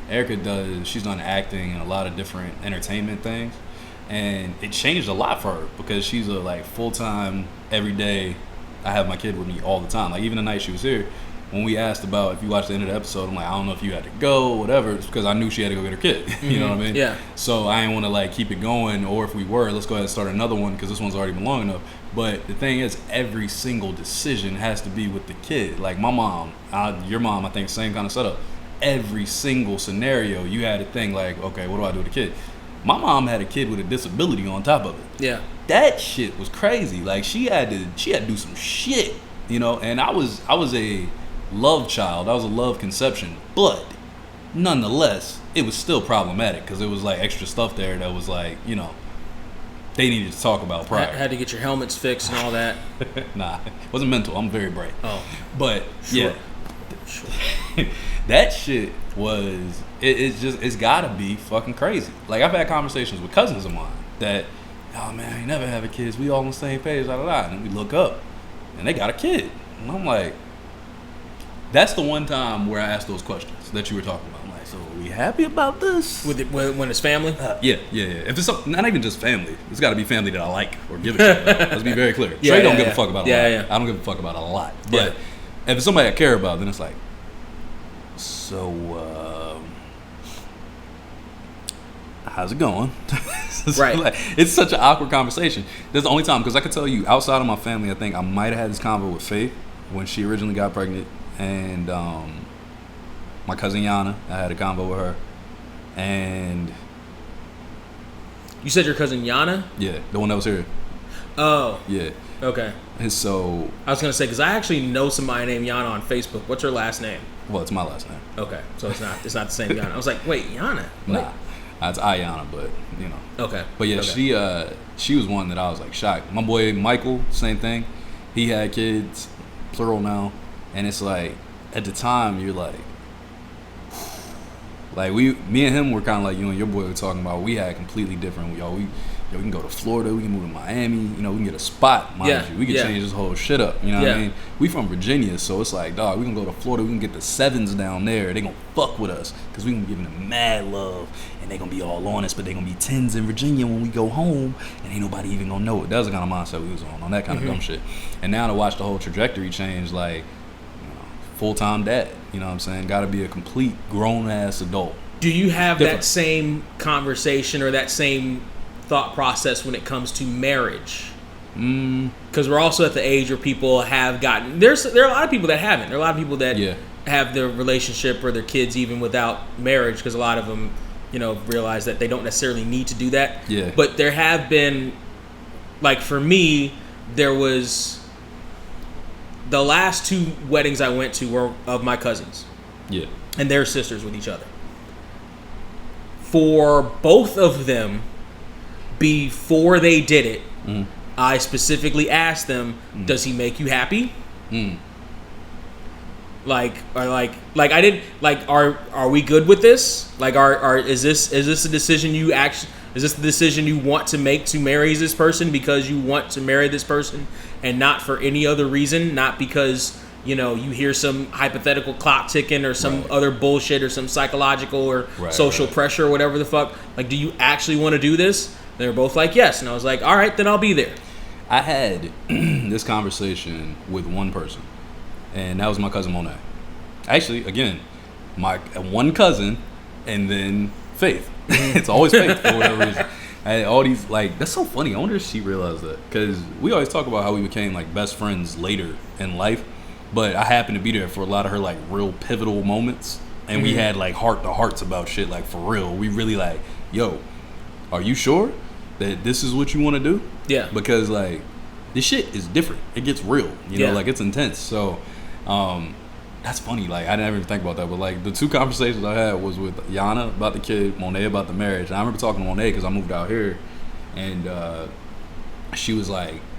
Erica she's done acting and a lot of different entertainment things, and it changed a lot for her because she's a like full-time, every day, I have my kid with me all the time. Like even the night she was here, when we asked about if you watched the end of the episode, I'm like, I don't know if you had to go, whatever. It's because I knew she had to go get her kid. You know what I mean? Yeah. So I didn't want to like keep it going, or if we were, let's go ahead and start another one because this one's already been long enough. But the thing is, every single decision has to be with the kid. Like my mom, your mom, I think, same kind of setup. Every single scenario, you had to think like, okay, what do I do with the kid? My mom had a kid with a disability on top of it. Yeah. That shit was crazy. Like she had to do some shit, and I was a love child. I was a love conception, but nonetheless, it was still problematic because it was like extra stuff there that was like, they needed to talk about prior. Had to get your helmets fixed and all that. Nah, it wasn't mental. I'm very bright. Oh, but sure. yeah, that shit was. It's gotta be fucking crazy. Like I've had conversations with cousins of mine that, oh man, I ain't never having kids. We all on the same page, and then we look up, and they got a kid, and I'm like, that's the one time where I asked those questions that you were talking about. I'm like, so are we happy about this? When it's family? Yeah. If it's not even just family, it's got to be family that I like or give a shit about. Let's be very clear. Trey don't give a fuck about a lot. I don't give a fuck about a lot. But if it's somebody I care about, then it's like, so how's it going? Right. Like, it's such an awkward conversation. That's the only time, because I could tell you, outside of my family, I think I might have had this convo with Faith when she originally got pregnant, and my cousin Yana, I had a convo with her, and you said your cousin Yana? Yeah, the one that was here. Oh. Yeah. Okay. And so I was gonna say, because I actually know somebody named Yana on Facebook. What's her last name? Well, it's my last name. Okay, so it's not the same Yana. I was like, wait, Yana? Nah, it's Ayana, but you know. Okay. But yeah, she was one that I was like shocked. My boy Michael, same thing. He had kids, plural now, and it's like at the time you're like me and him were kind of like you and your boy were talking about. We had completely different. We can go to Florida. We can move to Miami. You know, we can get a spot, mind you. We can change this whole shit up. You know what I mean? We from Virginia, so it's like, dog, we can go to Florida. We can get the sevens down there. They gonna fuck with us because we can give them mad love, and they gonna be all on us. But they gonna be tens in Virginia when we go home, and ain't nobody even gonna know it. That was the kind of mindset we was on that kind of dumb shit. And now to watch the whole trajectory change, like, full-time dad. You know what I'm saying? Got to be a complete grown-ass adult. Do you have that same conversation or that same thought process when it comes to marriage? Because we're also at the age where people have gotten... There are a lot of people that haven't. There are a lot of people that have their relationship or their kids even without marriage, because a lot of them, realize that they don't necessarily need to do that. Yeah. But there have been... Like, for me, there was... The last 2 weddings I went to were of my cousins. Yeah. And their sisters with each other. For both of them, before they did it, I specifically asked them, does he make you happy? Like I didn't like. Are we good with this? Like, is this a decision you actually? Is this the decision you want to make to marry this person because you want to marry this person and not for any other reason? Not because, you hear some hypothetical clock ticking or some other bullshit or some psychological or social pressure or whatever the fuck. Like, do you actually want to do this? They were both like, yes. And I was like, all right, then I'll be there. I had this conversation with one person, and that was my cousin Monet. Actually, again, my one cousin and then Faith. It's always Faith for whatever reason. And all these, that's so funny. I wonder if she realized that, because we always talk about how we became best friends later in life, but I happened to be there for a lot of her real pivotal moments, and we had heart to hearts about shit, for real. We really yo, are you sure that this is what you want to do? Yeah. Because this shit is different. It gets real, you know, it's intense. So that's funny. I didn't even think about that, but the 2 conversations I had was with Yana about the kid, Monet about the marriage. And I remember talking to Monet because I moved out here, and she was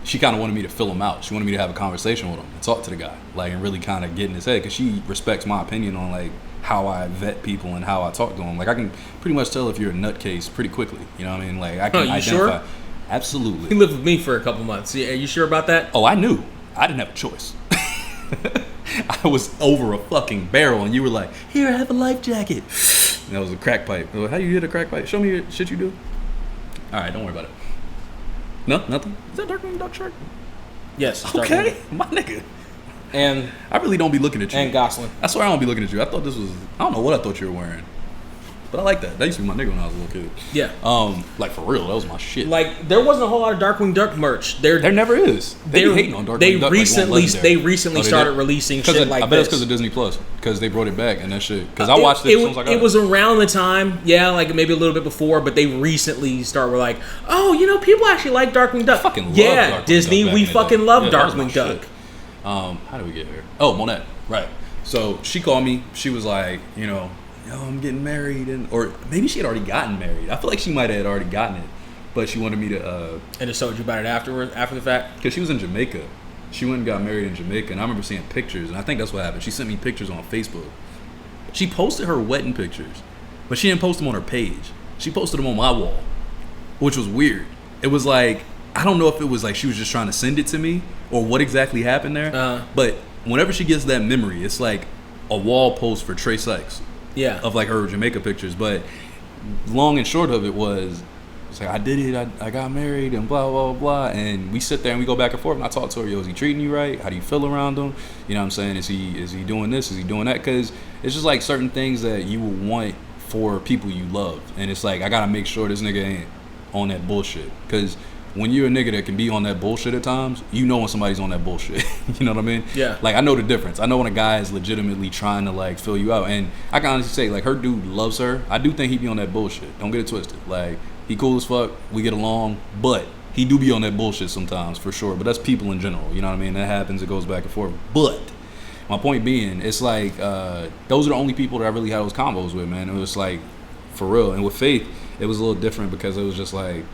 she kind of wanted me to fill him out. She wanted me to have a conversation with him and talk to the guy, and really kind of get in his head, because she respects my opinion on how I vet people and how I talk to them. I can pretty much tell if you're a nutcase pretty quickly. You know what I mean? I can identify. Sure? Absolutely. He lived with me for a couple months. Are you sure about that? Oh, I knew. I didn't have a choice. I was over a fucking barrel, and you were like, here, have a life jacket. And that was a crack pipe. How do you hit a crack pipe? Show me your shit you do. All right, don't worry about it. No, nothing? Is that Darkwing Duck Shark? Yes. Okay, my nigga. And I really don't be looking at you. And Gosling. I swear I don't be looking at you. I thought this was, I don't know what I thought you were wearing. But I like that. That used to be my nigga when I was a little kid. Yeah. For real, that was my shit. There wasn't a whole lot of Darkwing Duck merch. There never is. They be hating on Darkwing Duck. They recently started releasing shit like this. I bet it's because of Disney Plus, because they brought it back and that shit. Because I watched it as soon as I got it. It was around the time, maybe a little bit before, but they recently started people actually like Darkwing Duck. I fucking love Darkwing Duck. Disney, we fucking love Darkwing Duck. How do we get here? Oh, Monet. Right. So she called me. She was like, I'm getting married, or maybe she had already gotten married. I feel like she might have already gotten it, but she wanted me to. And just told you about it afterwards, after the fact? Because she was in Jamaica. She went and got married in Jamaica, and I remember seeing pictures, and I think that's what happened. She sent me pictures on Facebook. She posted her wedding pictures, but she didn't post them on her page. She posted them on my wall, which was weird. It was like, I don't know if it was like she was just trying to send it to me or what exactly happened there, but whenever she gets that memory, it's like a wall post for Trey Sykes. Yeah. Of like her Jamaica pictures. But long and short of it was, it's like, I did it, I got married and blah, blah, blah. And we sit there and we go back and forth, and I talk to her, yo, is he treating you right? How do you feel around him? You know what I'm saying? Is he doing this? Is he doing that? Because it's just like certain things that you would want for people you love. And it's like, I got to make sure this nigga ain't on that bullshit. Because when you're a nigga that can be on that bullshit at times, you know when somebody's on that bullshit. You know what I mean? Yeah. Like, I know the difference. I know when a guy is legitimately trying to, like, fill you out. And I can honestly say, like, her dude loves her. I do think he be on that bullshit. Don't get it twisted. Like, he cool as fuck. We get along. But he do be on that bullshit sometimes, for sure. But that's people in general. You know what I mean? That happens. It goes back and forth. But my point being, it's like, those are the only people that I really had those combos with, man. It was like, for real. And with Faith, it was a little different because it was just like,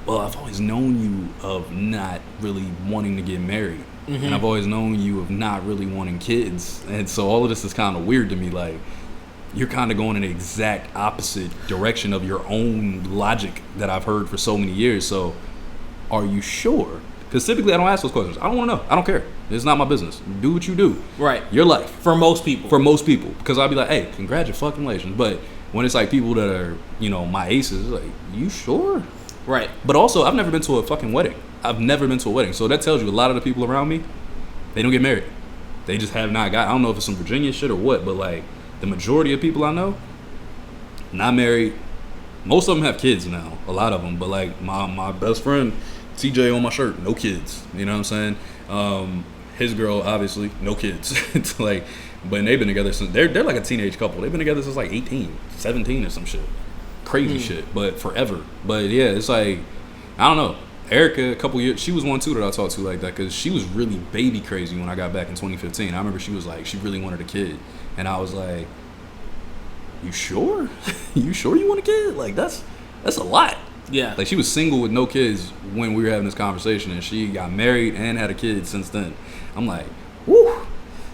well, I've always known you of not really wanting to get married. Mm-hmm. And I've always known you of not really wanting kids. And so all of this is kind of weird to me. Like, you're kind of going in the exact opposite direction of your own logic that I've heard for so many years. So are you sure? Because typically I don't ask those questions. I don't want to know. I don't care. It's not my business. Do what you do. Right. Your life. For most people. Because I'll be like, hey, congratulations. But when it's like people that are, you know, my aces, like, you sure? Right. But also, I've never been to a fucking wedding. I've never been to a wedding. So that tells you a lot of the people around me, they don't get married. They just have not got, I don't know if it's some Virginia shit or what, but like the majority of people I know, not married. Most of them have kids now, a lot of them. But like my best friend, TJ on my shirt, no kids. You know what I'm saying? His girl, obviously, no kids. It's like, but they've been together since, they're like a teenage couple. They've been together since like 18, 17 or some shit. Crazy shit, but forever. But yeah, it's like, I don't know. Erica, a couple years, she was one too that I talked to like that because she was really baby crazy when I got back in 2015. I remember she was like, she really wanted a kid, and I was like, you sure? You sure you want a kid? Like that's a lot. Yeah. Like she was single with no kids when we were having this conversation, and she got married and had a kid since then. I'm like, whoo.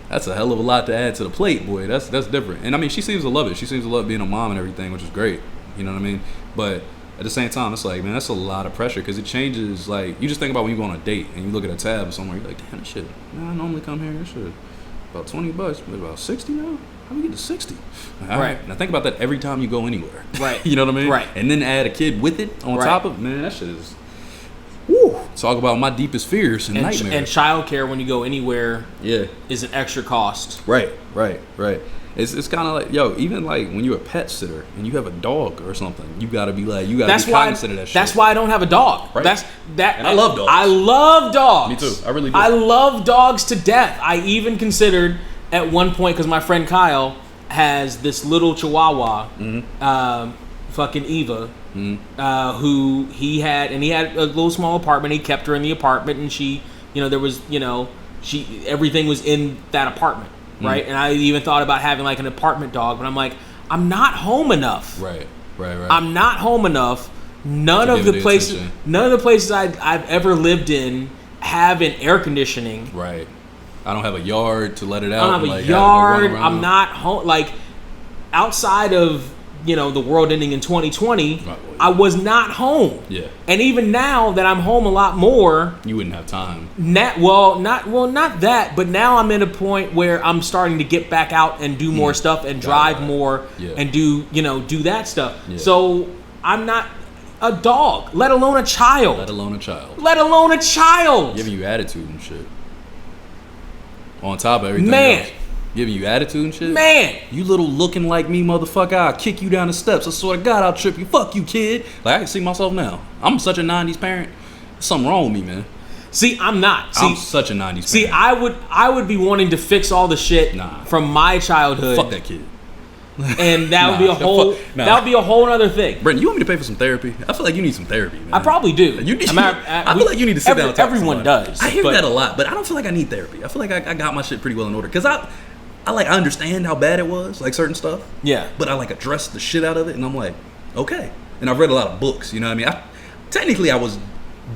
That's a hell of a lot to add to the plate, boy. That's different. And I mean, she seems to love it. She seems to love being a mom and everything, which is great. You know what I mean? But at the same time, it's like, man, that's a lot of pressure because it changes. Like, you just think about when you go on a date and you look at a tab or somewhere, you're like, damn, this shit, man, I normally come here, this shit, about $20, but about 60 now? How do we get to 60? All right. Now think about that every time you go anywhere. Right. You know what I mean? Right. And then add a kid with it on top of, man, that shit is, woo. Talk about my deepest fears and nightmares. And childcare when you go anywhere yeah, is an extra cost. Right. It's kind of like, yo, even like when you're a pet sitter and you have a dog or something, you gotta be like, you gotta be cognizant of that shit. That's why I don't have a dog. Right. And I love dogs. I love dogs. Me too. I really do. I love dogs to death. I even considered at one point, because my friend Kyle has this little Chihuahua, fucking Eva, who he had a little small apartment. He kept her in the apartment, and she, there was, everything was in that apartment. Right, and I even thought about having like an apartment dog, but I'm like, I'm not home enough. Right. I'm not home enough. None of the places I've ever lived in have an air conditioning. Right. I don't have a yard to let it out. I don't have a yard. I'm not home. Like outside of the world ending in 2020, I was not home. Yeah. And even now that I'm home a lot more, you wouldn't have time. Not that, but now I'm at a point where I'm starting to get back out and do more stuff and drive more and do that stuff. Yeah. So I'm not a dog, let alone a child. Giving you attitude and shit. On top of everything else. Giving you attitude and shit? Man! You little looking like me motherfucker, I'll kick you down the steps. I swear to God, I'll trip you. Fuck you, kid. Like, I can see myself now. I'm such a 90s parent. There's something wrong with me, man. See, I'm not. I'm such a 90s parent. See, I would be wanting to fix all the shit from my childhood. Fuck that kid. And that would be a whole other thing. Brent, you want me to pay for some therapy? I feel like you need some therapy, man. I probably do. I feel like you need to sit down and talk to everyone does. I hear that a lot, but I don't feel like I need therapy. I feel like I got my shit pretty well in order. Because I understand how bad it was, like certain stuff. Yeah. But I like addressed the shit out of it, and I'm like, okay. And I've read a lot of books, you know what I mean? technically I was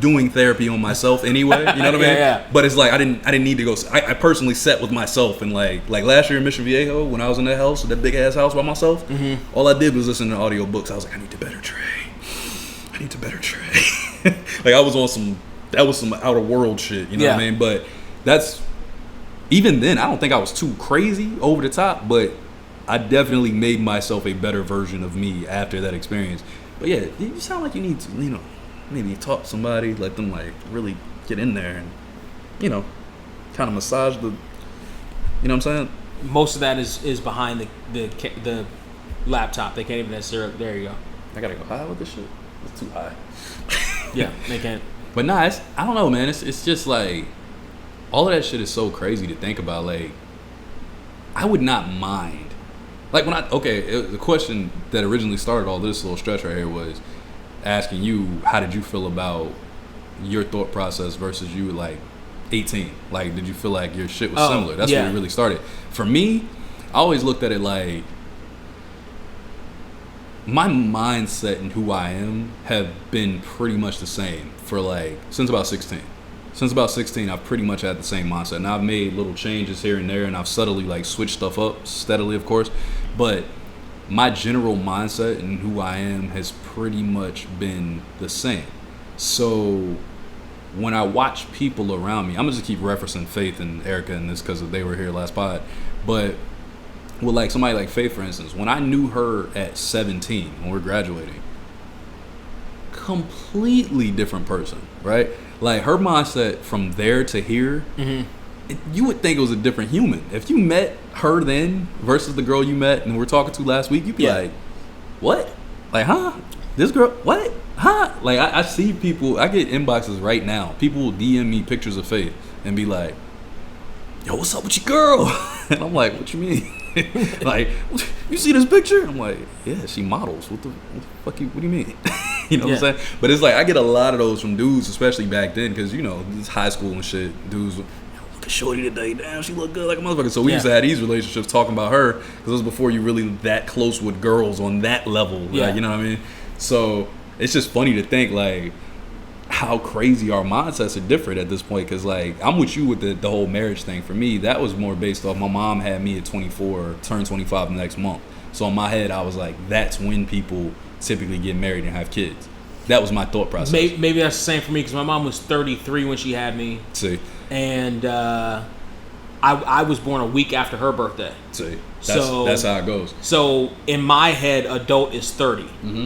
doing therapy on myself anyway. You know what I mean? Yeah. But it's like I didn't need to go. I personally sat with myself and like last year in Mission Viejo when I was in that house, that big ass house by myself. Mm-hmm. All I did was listen to audio books. I was like, I need to better Trey. Like I was on some outer world shit. You know what I mean? But that's even then. I don't think I was too crazy over the top, but I definitely made myself a better version of me after that experience. But yeah, you sound like you need to, maybe talk to somebody, let them like really get in there and, kind of massage the, you know what I'm saying? Most of that is behind the laptop. They can't even necessarily. There you go. I gotta go high with this shit. It's too high. Yeah, they can't. But nah, I don't know, man. It's just like all of that shit is so crazy to think about. Like, I would not mind. Like the question that originally started all this little stretch right here was asking you, how did you feel about your thought process versus you like 18? Like, did you feel like your shit was similar? That's where it really started. For me, I always looked at it like my mindset and who I am have been pretty much the same for like since about 16. Since about 16, I've pretty much had the same mindset. Now I've made little changes here and there, and I've subtly like switched stuff up steadily, of course. But my general mindset and who I am has pretty much been the same. So when I watch people around me, I'm gonna just keep referencing Faith and Erica in this because they were here last pod. But with like somebody like Faith, for instance, when I knew her at 17 when we're graduating, completely different person, right? Like her mindset from there to here, you would think it was a different human. If you met her then versus the girl you met and we're talking to last week, you'd be like, what? Like, huh? This girl, what? Huh? Like, I see people, I get inboxes right now. People will DM me pictures of Faith and be like, yo, what's up with your girl? And I'm like, what you mean? Like, you see this picture? I'm like, yeah, she models. What the fuck? What do you mean? You know what I'm saying? But it's like I get a lot of those from dudes, especially back then, because it's high school and shit. Dudes, look at Shorty today. Damn, she look good like a motherfucker. So we used to have these relationships talking about her because it was before you really that close with girls on that level. Yeah. Like, you know what I mean? So it's just funny to think like how crazy our mindsets are different at this point. Because like I'm with you with the whole marriage thing. For me, that was more based off my mom had me at 24, turned 25 the next month. So in my head, I was like, that's when people typically get married and have kids. That was my thought process. Maybe that's the same for me because my mom was 33 when she had me. See, and I was born a week after her birthday. See, that's how it goes. So in my head, adult is 30. Mm-hmm.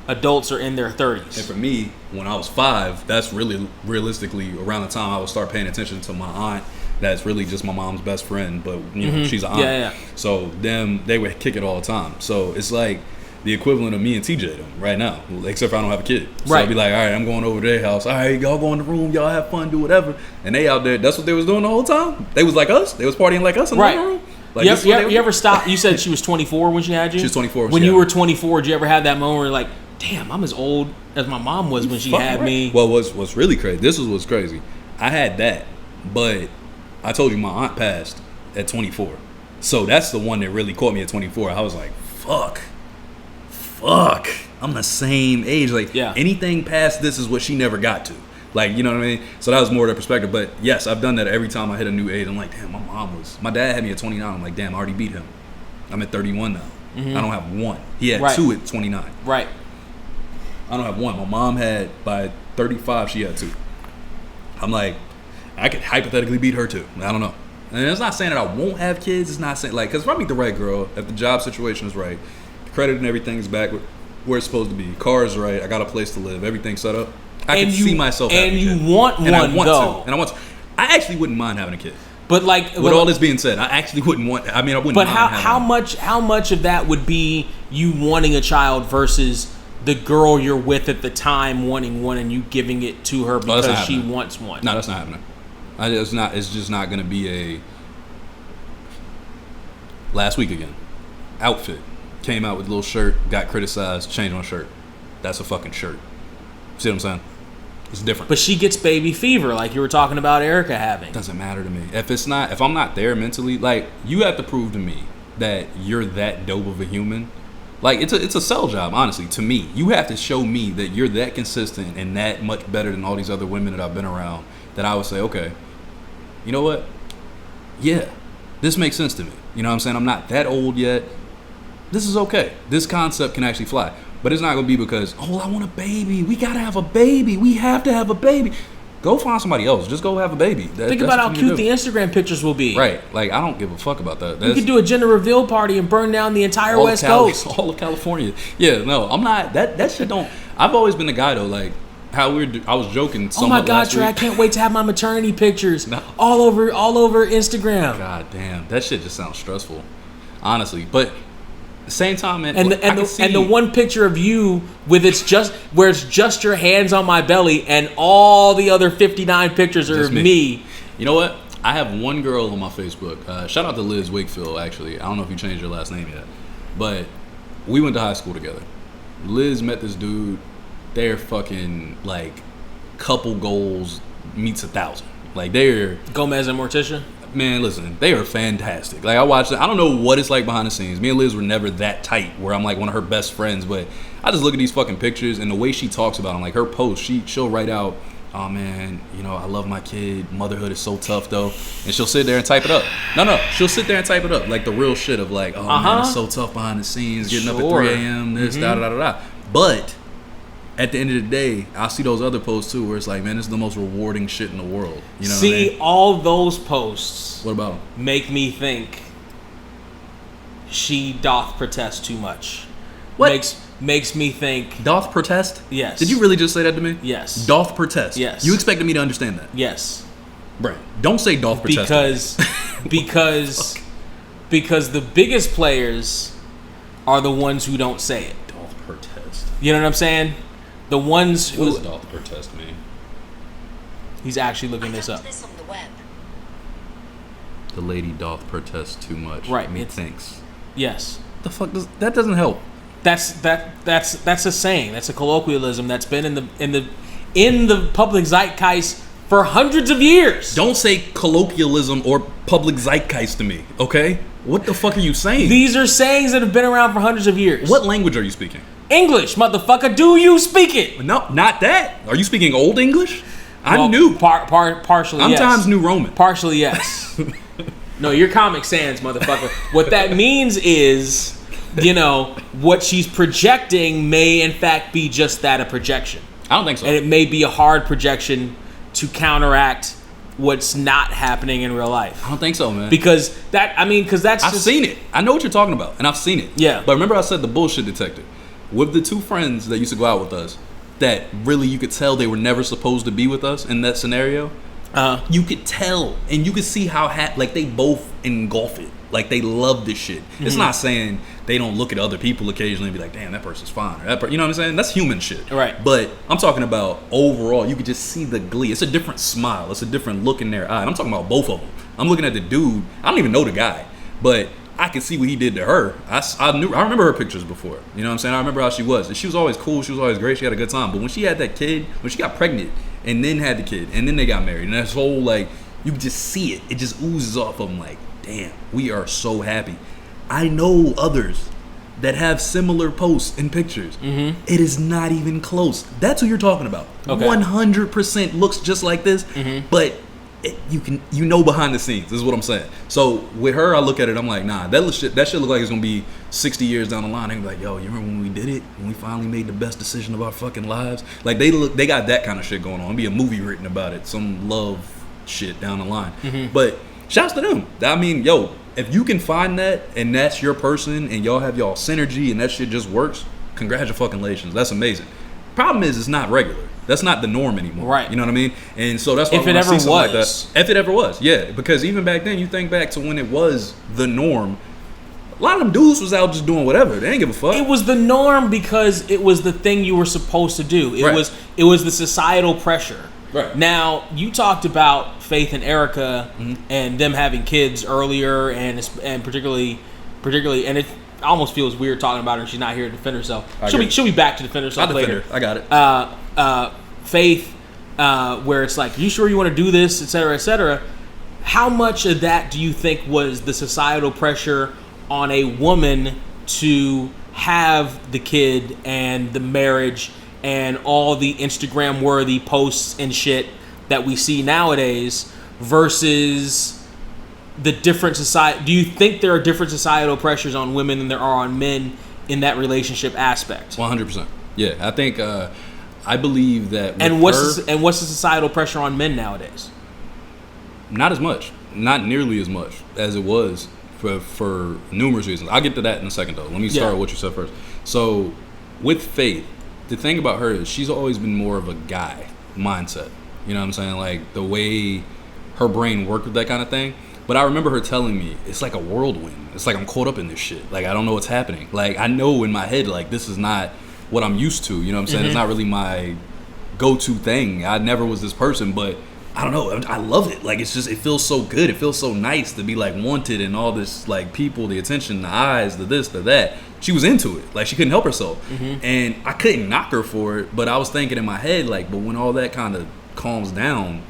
Adults are in their 30s. And for me, when I was 5, that's really realistically around the time I would start paying attention to my aunt. That's really just my mom's best friend, but she's an aunt. Yeah. So they would kick it all the time. So it's like the equivalent of me and TJ them right now, except for I don't have a kid. So I'd be like, all right, I'm going over to their house. All right, y'all go in the room, y'all have fun, do whatever. And they out there, that's what they was doing the whole time. They was like us. They was partying like us in the living room. Like, you ever stop? You said she was 24 when she had you? She was 24. When you were 24, did you ever have that moment where you're like, damn, I'm as old as my mom was when she had me? Well, what's really crazy, this is what's crazy. I had that, but I told you my aunt passed at 24. So that's the one that really caught me at 24. I was like, fuck. I'm the same age. Like, anything past this is what she never got to. Like, you know what I mean? So that was more of the perspective. But yes, I've done that every time I hit a new age. I'm like, damn, my dad had me at 29. I'm like, damn, I already beat him. I'm at 31 now. Mm-hmm. I don't have one. He had 2 at 29. Right. I don't have one. My mom had, by 35, she had 2. I'm like, I could hypothetically beat her too. I don't know. And it's not saying that I won't have kids. It's not saying, like, because if I meet the right girl, if the job situation is right, the credit and everything's back where it's supposed to be, car is right, I got a place to live, everything's set up, I can see myself having a kid. And you want one, though. And I want to. I actually wouldn't mind having a kid. But like, with all this being said, I actually wouldn't want. I wouldn't. But how much of that would be you wanting a child versus the girl you're with at the time wanting one and you giving it to her because she wants one? No, that's not happening. It's not. It's just not going to be a. Last week again, outfit came out with a little shirt, got criticized, changed on shirt. That's a fucking shirt. See what I'm saying? It's different. But she gets baby fever, like you were talking about Erica having. Doesn't matter to me. If I'm not there mentally, like, you have to prove to me that you're that dope of a human Like, it's a sell job, honestly, to me. You have to show me that you're that consistent and that much better than all these other women that I've been around, that I would say, okay, you know what? Yeah, this makes sense to me. You know what I'm saying? I'm not that old yet. This is okay. This concept can actually fly. But it's not going to be because, oh, I want a baby. We got to have a baby. We have to have a baby. Go find somebody else. Just go have a baby. Think about how cute the Instagram pictures will be. Right. Like, I don't give a fuck about that. You could do a gender reveal party and burn down the entire West Coast. All of California. Yeah, no, I'm not. That shit don't. I've always been the guy, though. Like, how I was joking. Oh my God, Trey, I can't wait to have my maternity pictures all over Instagram. God damn. That shit just sounds stressful. Honestly. But the same time, man, and the one picture of you with it's just your hands on my belly, and all the other 59 pictures are of me. You know what? I have one girl on my Facebook. Shout out to Liz Wakefield. Actually, I don't know if you changed your last name yet, but we went to high school together. Liz met this dude. They're fucking like couple goals meets 1,000. Like they're Gomez and Morticia. Man, listen, they are fantastic. Like I watched it. I don't know what it's like behind the scenes. Me and Liz were never that tight where I'm like one of her best friends, but I just look at these fucking pictures and the way she talks about them, like her posts, she'll write out, oh man, you know, I love my kid. Motherhood is so tough though. And she'll sit there and type it up. No, she'll sit there and type it up. Like the real shit of like, oh man, it's so tough behind the scenes, getting up at 3 a.m., this, da. But at the end of the day, I see those other posts too where it's like, man, this is the most rewarding shit in the world. You know what I mean? All those posts what about them? Make me think she doth protest too much. What? Makes me think. Doth protest? Yes. Did you really just say that to me? Yes. Doth protest? Yes. You expected me to understand that? Yes. Brent, don't say doth protest. Because the biggest players are the ones who don't say it. Doth protest. You know what I'm saying? The ones who. What does doth protest mean? He's actually looking this up. This on the web. The lady doth protest too much. Right. Methinks. Yes. The fuck does that doesn't help? That's a saying. That's a colloquialism that's been in the public zeitgeist for hundreds of years. Don't say colloquialism or public zeitgeist to me, okay? What the fuck are you saying? These are sayings that have been around for hundreds of years. What language are you speaking? English, motherfucker. Do you speak it? No, not that. Are you speaking Old English? I'm new. Partially, I'm yes. Times New Roman. Partially, yes. No, you're Comic Sans, motherfucker. What that means is, you know, what she's projecting may in fact be just that, a projection. I don't think so. And it may be a hard projection to counteract what's not happening in real life. I don't think so, man. Because that's I've seen it. I know what you're talking about, and I've seen it. Yeah. But remember I said the bullshit detector. With the two friends that used to go out with us, that really you could tell they were never supposed to be with us in that scenario. You could tell, and you could see how like they both engulf it. Like they love this shit. Mm-hmm. It's not saying they don't look at other people occasionally and be like, damn, that person's fine. Or you know what I'm saying? That's human shit. Right. But I'm talking about overall, you could just see the glee. It's a different smile. It's a different look in their eye. And I'm talking about both of them. I'm looking at the dude. I don't even know the guy, but I could see what he did to her. I remember her pictures before. You know what I'm saying? I remember how she was. And she was always cool. She was always great. She had a good time. But when she had that kid, when she got pregnant and then had the kid and then they got married, and that whole like, you could just see it. It just oozes off of them like, damn, we are so happy. I know others that have similar posts and pictures. Mm-hmm. It is not even close. That's who you're talking about. Okay. 100% looks just like this, but you know behind the scenes. This is what I'm saying. So with her, I look at it, I'm like, nah, that shit look like it's gonna be 60 years down the line. They're like, yo, you remember when we did it? When we finally made the best decision of our fucking lives? Like they got that kind of shit going on. It'll be a movie written about it, some love shit down the line. Mm-hmm. But shouts to them. I mean, yo, if you can find that and that's your person and y'all have y'all synergy and that shit just works, congratulations. That's amazing. Problem is, it's not regular. That's not the norm anymore. Right. You know what I mean? And so that's why if it ever was. Like that, if it ever was, yeah. Because even back then, you think back to when it was the norm, a lot of them dudes was out just doing whatever. They didn't give a fuck. It was the norm because it was the thing you were supposed to do. It was the societal pressure. Right. Now, you talked about Faith and Erica and them having kids earlier and particularly and it almost feels weird talking about her and she's not here to defend herself. She'll be back to defend herself later. I got it. Faith, where it's like, you sure you want to do this, et cetera, et cetera. How much of that do you think was the societal pressure on a woman to have the kid and the marriage and all the Instagram worthy posts and shit that we see nowadays versus the different society. Do you think there are different societal pressures on women than there are on men in that relationship aspect? 100%. Yeah, I think I believe that. And what's the societal pressure on men nowadays? Not as much, not nearly as much as it was for numerous reasons. I'll get to that in a second though. Let me start with what you said first. So with Faith, the thing about her is she's always been more of a guy mindset. You know what I'm saying? Like the way her brain worked with that kind of thing. But I remember her telling me, it's like a whirlwind. It's like I'm caught up in this shit. Like I don't know what's happening. Like I know in my head, like this is not what I'm used to. You know what I'm saying? It's not really my go-to thing. I never was this person, but I don't know. I love it. Like, it's just, it feels so good. It feels so nice to be, like, wanted and all this, like, people, the attention, the eyes, the this, the that. She was into it. Like, she couldn't help herself. And I couldn't knock her for it, but I was thinking in my head, like, but when all that kind of calms down,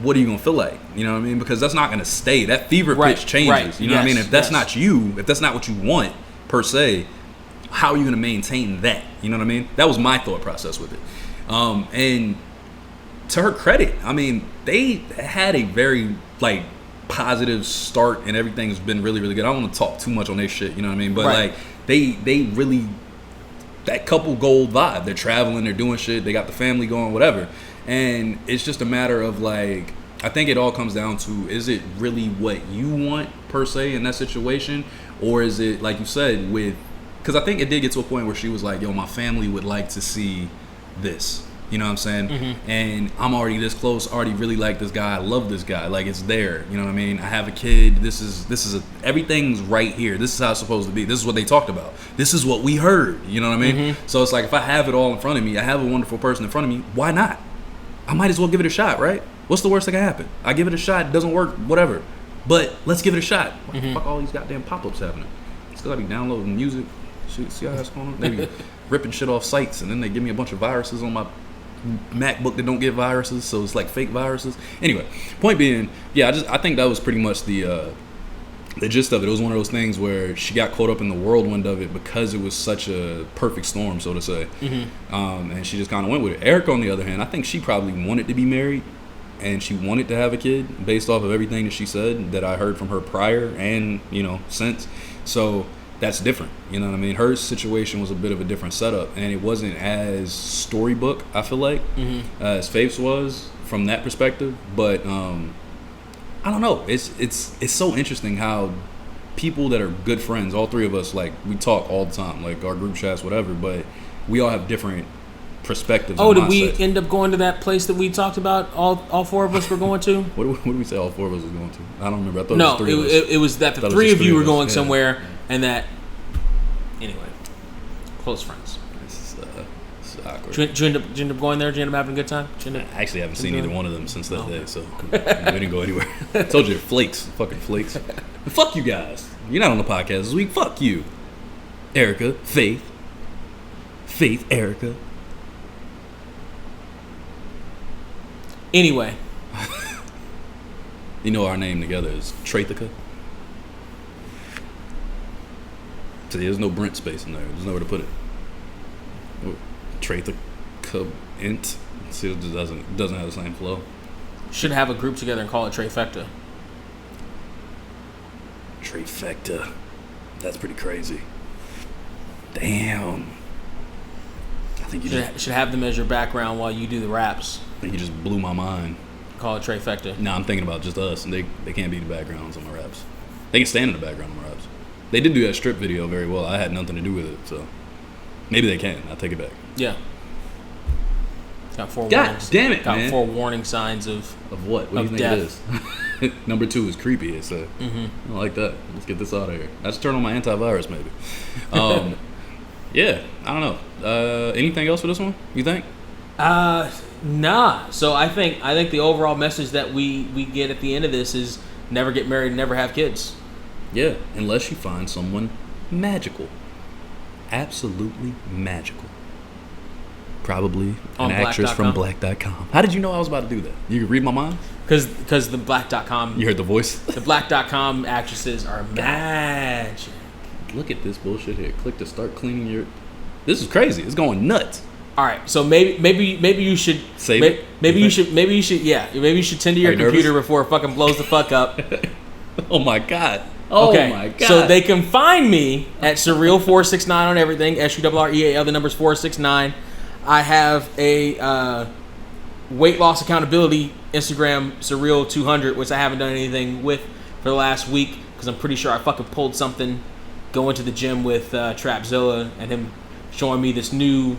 what are you going to feel like? You know what I mean? Because that's not going to stay. That fever pitch changes. You know what I mean? If that's not you, if that's not what you want, per se, how are you going to maintain that? You know what I mean? That was my thought process with it. And to her credit, I mean, they had a very, like, positive start and everything's been really, really good. I don't want to talk too much on their shit, you know what I mean? But, like, they really, that couple gold vibe. They're traveling, they're doing shit, they got the family going, whatever. And it's just a matter of, like, I think it all comes down to, is it really what you want, per se, in that situation? Or is it, like you said, with, because I think it did get to a point where she was like, yo, my family would like to see this. You know what I'm saying? And I'm already this close, already really like this guy. I love this guy. Like, it's there. You know what I mean? I have a kid. This is everything's right here. This is how it's supposed to be. This is what they talked about. This is what we heard. You know what I mean? So it's like, if I have it all in front of me, I have a wonderful person in front of me, why not? I might as well give it a shot, right? What's the worst that can happen? I give it a shot. It doesn't work, whatever. But let's give it a shot. What the fuck all these goddamn pop-ups happening? It's because I be downloading music. See how that's going on? They be ripping shit off sites, and then they give me a bunch of viruses on my MacBook that don't get viruses, so it's like fake viruses. Anyway, point being, I think that was pretty much the gist of it. It was one of those things where she got caught up in the whirlwind of it because it was such a perfect storm, so to say. And she just kind of went with it. Erica, on the other hand, I think she probably wanted to be married and she wanted to have a kid based off of everything that she said that I heard from her prior and, you know, since. So that's different, you know what I mean? Her situation was a bit of a different setup, and it wasn't as storybook, I feel like, as Faith's was from that perspective. But I don't know. It's so interesting how people that are good friends, all three of us, like, we talk all the time, like our group chats, whatever, but we all have different perspectives. Oh, did we end up going to that place that we talked about? All four of us were going to. What did we say? All four of us were going to? I don't remember. I thought it was three of us. it was that the three of you were going somewhere. And that, anyway, close friends. It's awkward. Did you end up going there? Did you end up having a good time? I actually haven't seen either one of them since that day, so we didn't go anywhere. I told you, flakes, fucking flakes. And fuck you guys. You're not on the podcast this week. Fuck you, Erica, Faith, Erica. Anyway, you know our name together is Traythica. So there's no Brent space in there. There's nowhere to put it. Traythica int. See, it just doesn't have the same flow. Should have a group together and call it Trayfecta. Trayfecta. That's pretty crazy. Damn. I think you should have them as your background while you do the raps. I think you just blew my mind. Call it Trayfecta. No, I'm thinking about just us, and they can't be the backgrounds on my raps. They can stand in the background on my raps. They did do that strip video very well. I had nothing to do with it, so maybe they can. I'll take it back. Yeah. Got four God warnings. Damn it, Got man. 4 warning signs of what? What do you think death. it is? Number 2 is creepy. It's I don't like that. Let's get this out of here. I should turn on my antivirus, maybe. Yeah, I don't know. Anything else for this one? You think? Nah. So I think the overall message that we get at the end of this is never get married, never have kids. Yeah, unless you find someone magical. Absolutely magical. Probably an actress from Black.com. How did you know I was about to do that? You could read my mind? Because the Black.com... You heard the voice? The Black.com actresses are magic. Look at this bullshit here. Click to start cleaning your. This is crazy. It's going nuts. All right, so maybe you should save it. Maybe you should tend to your computer nervous? before it fucking blows the fuck up. Oh my god. Oh okay. my god. So they can find me at Surreal469 on everything. SURREAL, the number's 469. I have a weight loss accountability Instagram, Surreal200, which I haven't done anything with for the last week because I'm pretty sure I fucking pulled something going to the gym with Trapzilla and him showing me this new,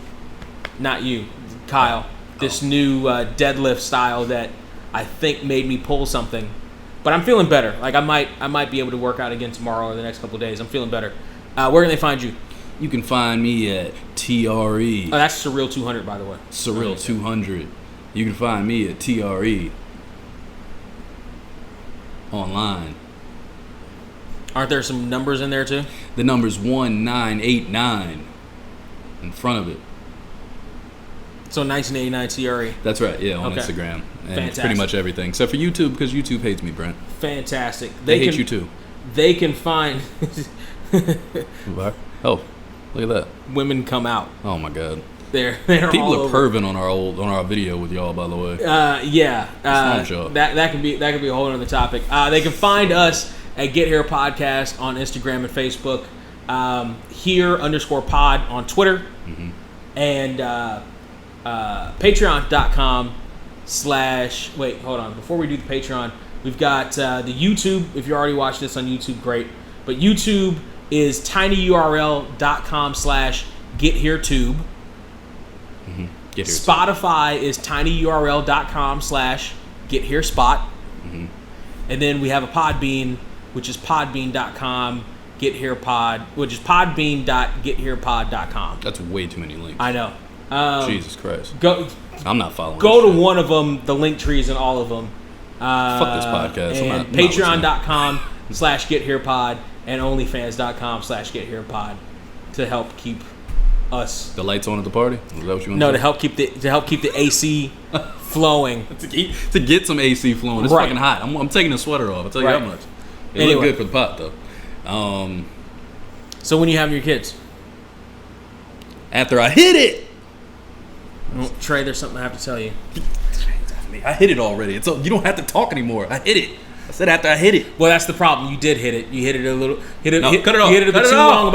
not you, Kyle, this new deadlift style that I think made me pull something. But I'm feeling better. Like I might be able to work out again tomorrow or the next couple of days. I'm feeling better. Where can they find you? You can find me at TRE. Oh, that's Surreal200, by the way. Surreal200. You can find me at TRE online. Aren't there some numbers in there too? The number's 1989 in front of it. So 1989 TRE. That's right, yeah, on Okay. Instagram. And Fantastic. pretty much everything. Except for YouTube, because YouTube hates me, Brent. Fantastic. They hate you too. They can find Oh, look at that. women come out. Oh my god. They're People all are over. perving on our video with y'all, by the way. Yeah. Small job. That could be a whole other topic. They can find us at Get Here Podcast on Instagram and Facebook. Here_pod on Twitter. Mm-hmm. And patreon.com/ wait, hold on. Before we do the Patreon, we've got the YouTube. If you already watched this on YouTube, great. But YouTube is tinyurl.com/getheretube. Mm-hmm. Get here. Spotify is tinyurl.com/getherespot. Mm-hmm. And then we have a Podbean, which is podbean.com getherepod, which is podbean.getherepod.com. That's way too many links. I know. Jesus Christ. Go I'm not following go this to shit. one of them, the link trees and all of them. Fuck this podcast. I'm And not listening. patreon.com/getherepod and onlyfans.com/getherepod to help keep us. The lights on at the party? Is that what you want No, to to help keep the AC flowing. to get some AC flowing. It's Right. fucking hot. I'm taking the sweater off. I'll tell you Right. how much. It Anyway. looked good for the pot, though. So when you having your kids? After I hit it! Oh, Trey, there's something I have to tell you. I hit it already. You don't have to talk anymore. I hit it. I said after I hit it. Well, that's the problem. You did hit it. You hit it a little. No, cut it off. You hit it a bit Cut it too off. long.